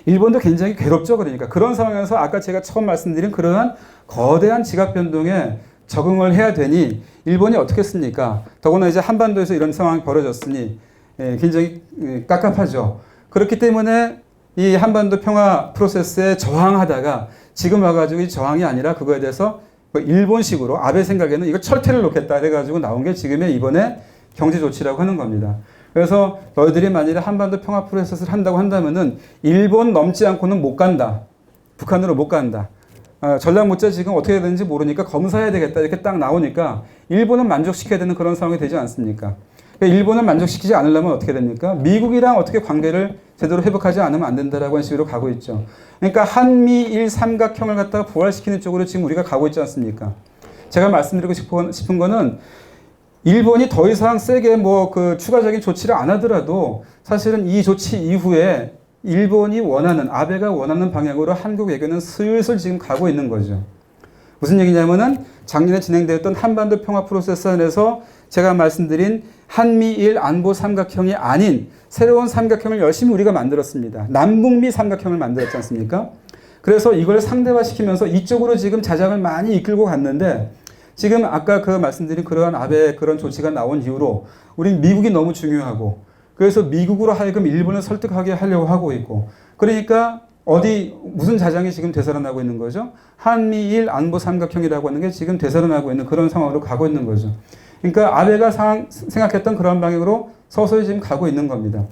일본도 굉장히 괴롭죠. 그러니까 그런 상황에서 아까 제가 처음 말씀드린 그러한 거대한 지각 변동에 적응을 해야 되니 일본이 어떻게 했습니까? 더구나 이제 한반도에서 이런 상황이 벌어졌으니 굉장히 깝깝하죠. 그렇기 때문에 이 한반도 평화 프로세스에 저항하다가 지금 와가지고 이 저항이 아니라 그거에 대해서 뭐 일본식으로 아베 생각에는 이거 철퇴를 놓겠다 해가지고 나온 게 지금의 이번에 경제 조치라고 하는 겁니다. 그래서 너희들이 만일에 한반도 평화 프로세스를 한다고 한다면은 일본 넘지 않고는 못 간다. 북한으로 못 간다. 전략 못자 지금 어떻게 해야 되는지 모르니까 검사해야 되겠다. 이렇게 딱 나오니까 일본은 만족시켜야 되는 그런 상황이 되지 않습니까? 일본을 만족시키지 않으려면 어떻게 됩니까? 미국이랑 어떻게 관계를 제대로 회복하지 않으면 안 된다라고 하는 식으로 가고 있죠. 그러니까 한미일 삼각형을 갖다가 부활시키는 쪽으로 지금 우리가 가고 있지 않습니까? 제가 말씀드리고 싶은 거는 일본이 더 이상 세게 뭐 그 추가적인 조치를 안 하더라도 사실은 이 조치 이후에 일본이 원하는, 아베가 원하는 방향으로 한국 외교는 슬슬 지금 가고 있는 거죠. 무슨 얘기냐면은 작년에 진행되었던 한반도 평화 프로세스 안에서 제가 말씀드린 한미일 안보 삼각형이 아닌 새로운 삼각형을 열심히 우리가 만들었습니다. 남북미 삼각형을 만들었지 않습니까? 그래서 이걸 상대화시키면서 이쪽으로 지금 자장을 많이 이끌고 갔는데 지금 아까 그 말씀드린 그러한 아베의 그런 조치가 나온 이후로 우린 미국이 너무 중요하고 그래서 미국으로 하여금 일본을 설득하게 하려고 하고 있고 그러니까 무슨 자장이 지금 되살아나고 있는 거죠? 한미일 안보 삼각형이라고 하는 게 지금 되살아나고 있는 그런 상황으로 가고 있는 거죠. 그러니까 아베가 생각했던 그런 방향으로 서서히 지금 가고 있는 겁니다.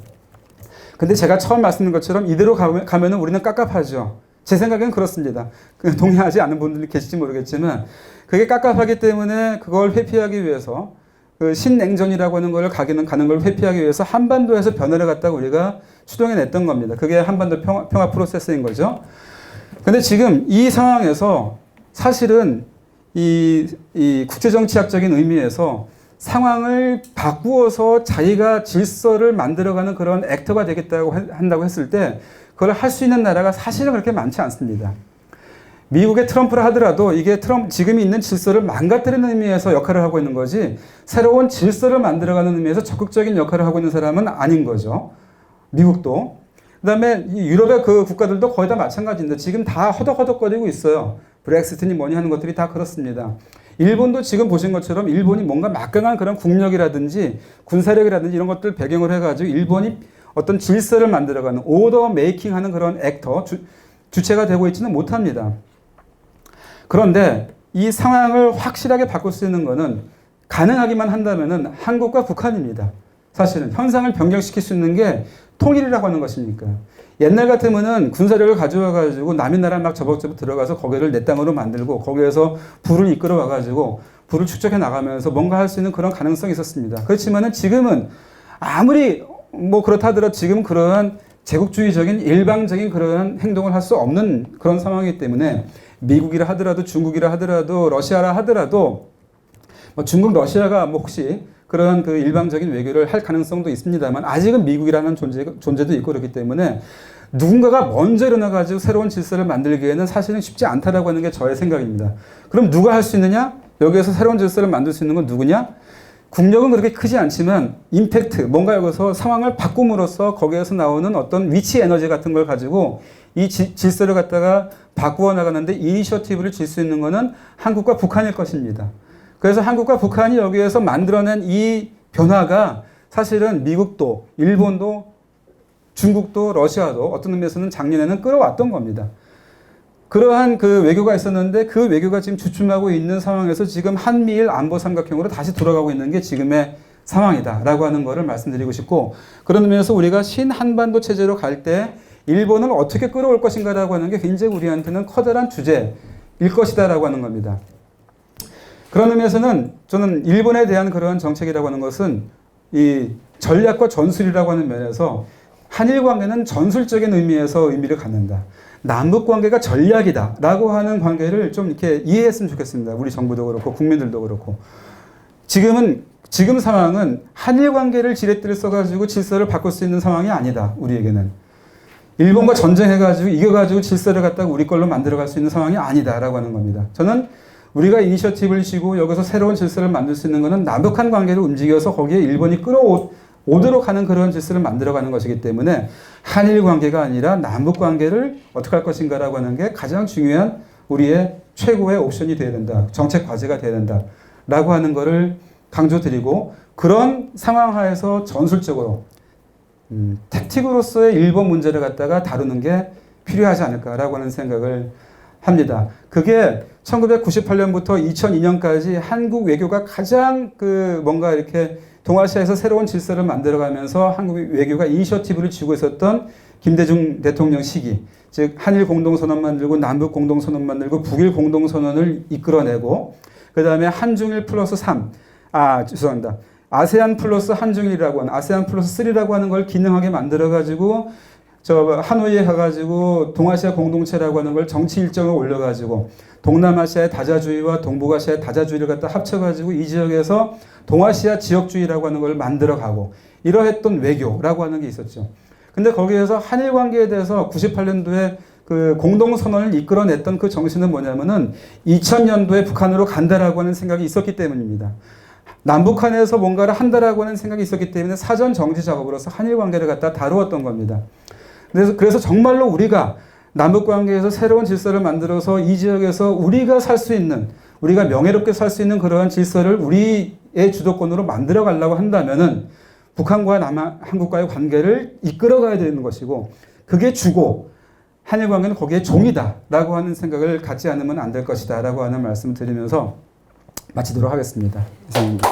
근데 제가 처음 말씀드린 것처럼 이대로 가면은 우리는 깝깝하죠. 제 생각엔 그렇습니다. 동의하지 않는 분들이 계실지 모르겠지만 그게 깝깝하기 때문에 그걸 회피하기 위해서 그 신냉전이라고 하는 걸 가는 걸 회피하기 위해서 한반도에서 변화를 갖다가 우리가 추동해냈던 겁니다. 그게 한반도 평화 프로세스인 거죠. 근데 지금 이 상황에서 사실은 이 국제정치학적인 의미에서 상황을 바꾸어서 자기가 질서를 만들어가는 그런 액터가 되겠다고 한다고 했을 때 그걸 할 수 있는 나라가 사실은 그렇게 많지 않습니다. 미국의 트럼프를 하더라도 이게 지금 있는 질서를 망가뜨리는 의미에서 역할을 하고 있는 거지 새로운 질서를 만들어가는 의미에서 적극적인 역할을 하고 있는 사람은 아닌 거죠. 미국도. 그 다음에 유럽의 그 국가들도 거의 다 마찬가지인데 지금 다 허덕허덕거리고 있어요. 브렉시트니 뭐니 하는 것들이 다 그렇습니다. 일본도 지금 보신 것처럼 일본이 뭔가 막강한 그런 국력이라든지 군사력이라든지 이런 것들 배경을 해가지고 일본이 어떤 질서를 만들어가는 오더 메이킹 하는 그런 액터, 주체가 되고 있지는 못합니다. 그런데 이 상황을 확실하게 바꿀 수 있는 거는 가능하기만 한다면은 한국과 북한입니다. 사실은 현상을 변경시킬 수 있는 게 통일이라고 하는 것이니까. 옛날 같으면은 군사력을 가져와 가지고 남의 나라 막 저벅저벅 들어가서 거기를 내 땅으로 만들고 거기에서 부를 이끌어 와 가지고 부를 축적해 나가면서 뭔가 할 수 있는 그런 가능성이 있었습니다. 그렇지만은 지금은 아무리 뭐 그렇다 하더라도 지금 그런 제국주의적인 일방적인 그런 행동을 할 수 없는 그런 상황이기 때문에 미국이라 하더라도 중국이라 하더라도 러시아라 하더라도 뭐 중국 러시아가 뭐 혹시 그런 그 일방적인 외교를 할 가능성도 있습니다만 아직은 미국이라는 존재도 있고 그렇기 때문에 누군가가 먼저 일어나가지고 새로운 질서를 만들기에는 사실은 쉽지 않다라고 하는 게 저의 생각입니다. 그럼 누가 할 수 있느냐? 여기에서 새로운 질서를 만들 수 있는 건 누구냐? 국력은 그렇게 크지 않지만 임팩트, 뭔가 여기서 상황을 바꿈으로써 거기에서 나오는 어떤 위치 에너지 같은 걸 가지고 이 질서를 갖다가 바꾸어 나가는데 이니셔티브를 질 수 있는 거는 한국과 북한일 것입니다. 그래서 한국과 북한이 여기에서 만들어낸 이 변화가 사실은 미국도, 일본도, 중국도, 러시아도 어떤 의미에서는 작년에는 끌어왔던 겁니다. 그러한 그 외교가 있었는데 그 외교가 지금 주춤하고 있는 상황에서 지금 한미일 안보 삼각형으로 다시 돌아가고 있는 게 지금의 상황이다라고 하는 것을 말씀드리고 싶고, 그런 의미에서 우리가 신한반도 체제로 갈 때 일본을 어떻게 끌어올 것인가라고 하는 게 굉장히 우리한테는 커다란 주제일 것이다라고 하는 겁니다. 그런 의미에서는 저는 일본에 대한 그런 정책이라고 하는 것은 이 전략과 전술이라고 하는 면에서 한일 관계는 전술적인 의미에서 의미를 갖는다. 남북 관계가 전략이다라고 하는 관계를 좀 이렇게 이해했으면 좋겠습니다. 우리 정부도 그렇고 국민들도 그렇고. 지금 상황은 한일 관계를 지렛대를 써가지고 질서를 바꿀 수 있는 상황이 아니다. 우리에게는. 일본과 전쟁해가지고 이겨가지고 질서를 갖다가 우리 걸로 만들어갈 수 있는 상황이 아니다라고 하는 겁니다. 저는 우리가 이니셔티브를 쥐고 여기서 새로운 질서를 만들 수 있는 것은 남북한 관계를 움직여서 거기에 일본이 끌어오도록 하는 그런 질서를 만들어가는 것이기 때문에 한일 관계가 아니라 남북 관계를 어떻게 할 것인가라고 하는 게 가장 중요한 우리의 최고의 옵션이 되어야 된다. 정책 과제가 되어야 된다라고 하는 것을 강조드리고, 그런 상황 하에서 전술적으로 택틱으로서의 일본 문제를 갖다가 다루는 게 필요하지 않을까라고 하는 생각을 합니다. 그게 1998년부터 2002년까지 한국 외교가 가장 뭔가 이렇게 동아시아에서 새로운 질서를 만들어가면서 한국 외교가 이니셔티브를 쥐고 있었던 김대중 대통령 시기, 즉 한일 공동선언 만들고 남북 공동선언 만들고 북일 공동선언을 이끌어내고, 그 다음에 한중일 플러스 3, 죄송합니다. 아세안 플러스 한중일이라고 하는, 아세안 플러스 3라고 하는 걸 기능하게 만들어가지고 하노이에 가가지고 동아시아 공동체라고 하는 걸 정치 일정을 올려가지고 동남아시아의 다자주의와 동북아시아의 다자주의를 갖다 합쳐가지고 이 지역에서 동아시아 지역주의라고 하는 걸 만들어가고 이러했던 외교라고 하는 게 있었죠. 근데 거기에서 한일 관계에 대해서 98년도에 그 공동선언을 이끌어냈던 그 정신은 뭐냐면은 2000년도에 북한으로 간다라고 하는 생각이 있었기 때문입니다. 남북한에서 뭔가를 한다라고 하는 생각이 있었기 때문에 사전 정지 작업으로서 한일 관계를 갖다 다루었던 겁니다. 그래서 정말로 우리가 남북관계에서 새로운 질서를 만들어서 이 지역에서 우리가 살 수 있는, 우리가 명예롭게 살 수 있는 그러한 질서를 우리의 주도권으로 만들어 가려고 한다면은 북한과 한국과의 관계를 이끌어 가야 되는 것이고, 그게 주고 한일 관계는 거기에 종이다라고 하는 생각을 갖지 않으면 안 될 것이다라고 하는 말씀을 드리면서 마치도록 하겠습니다. 이상입니다.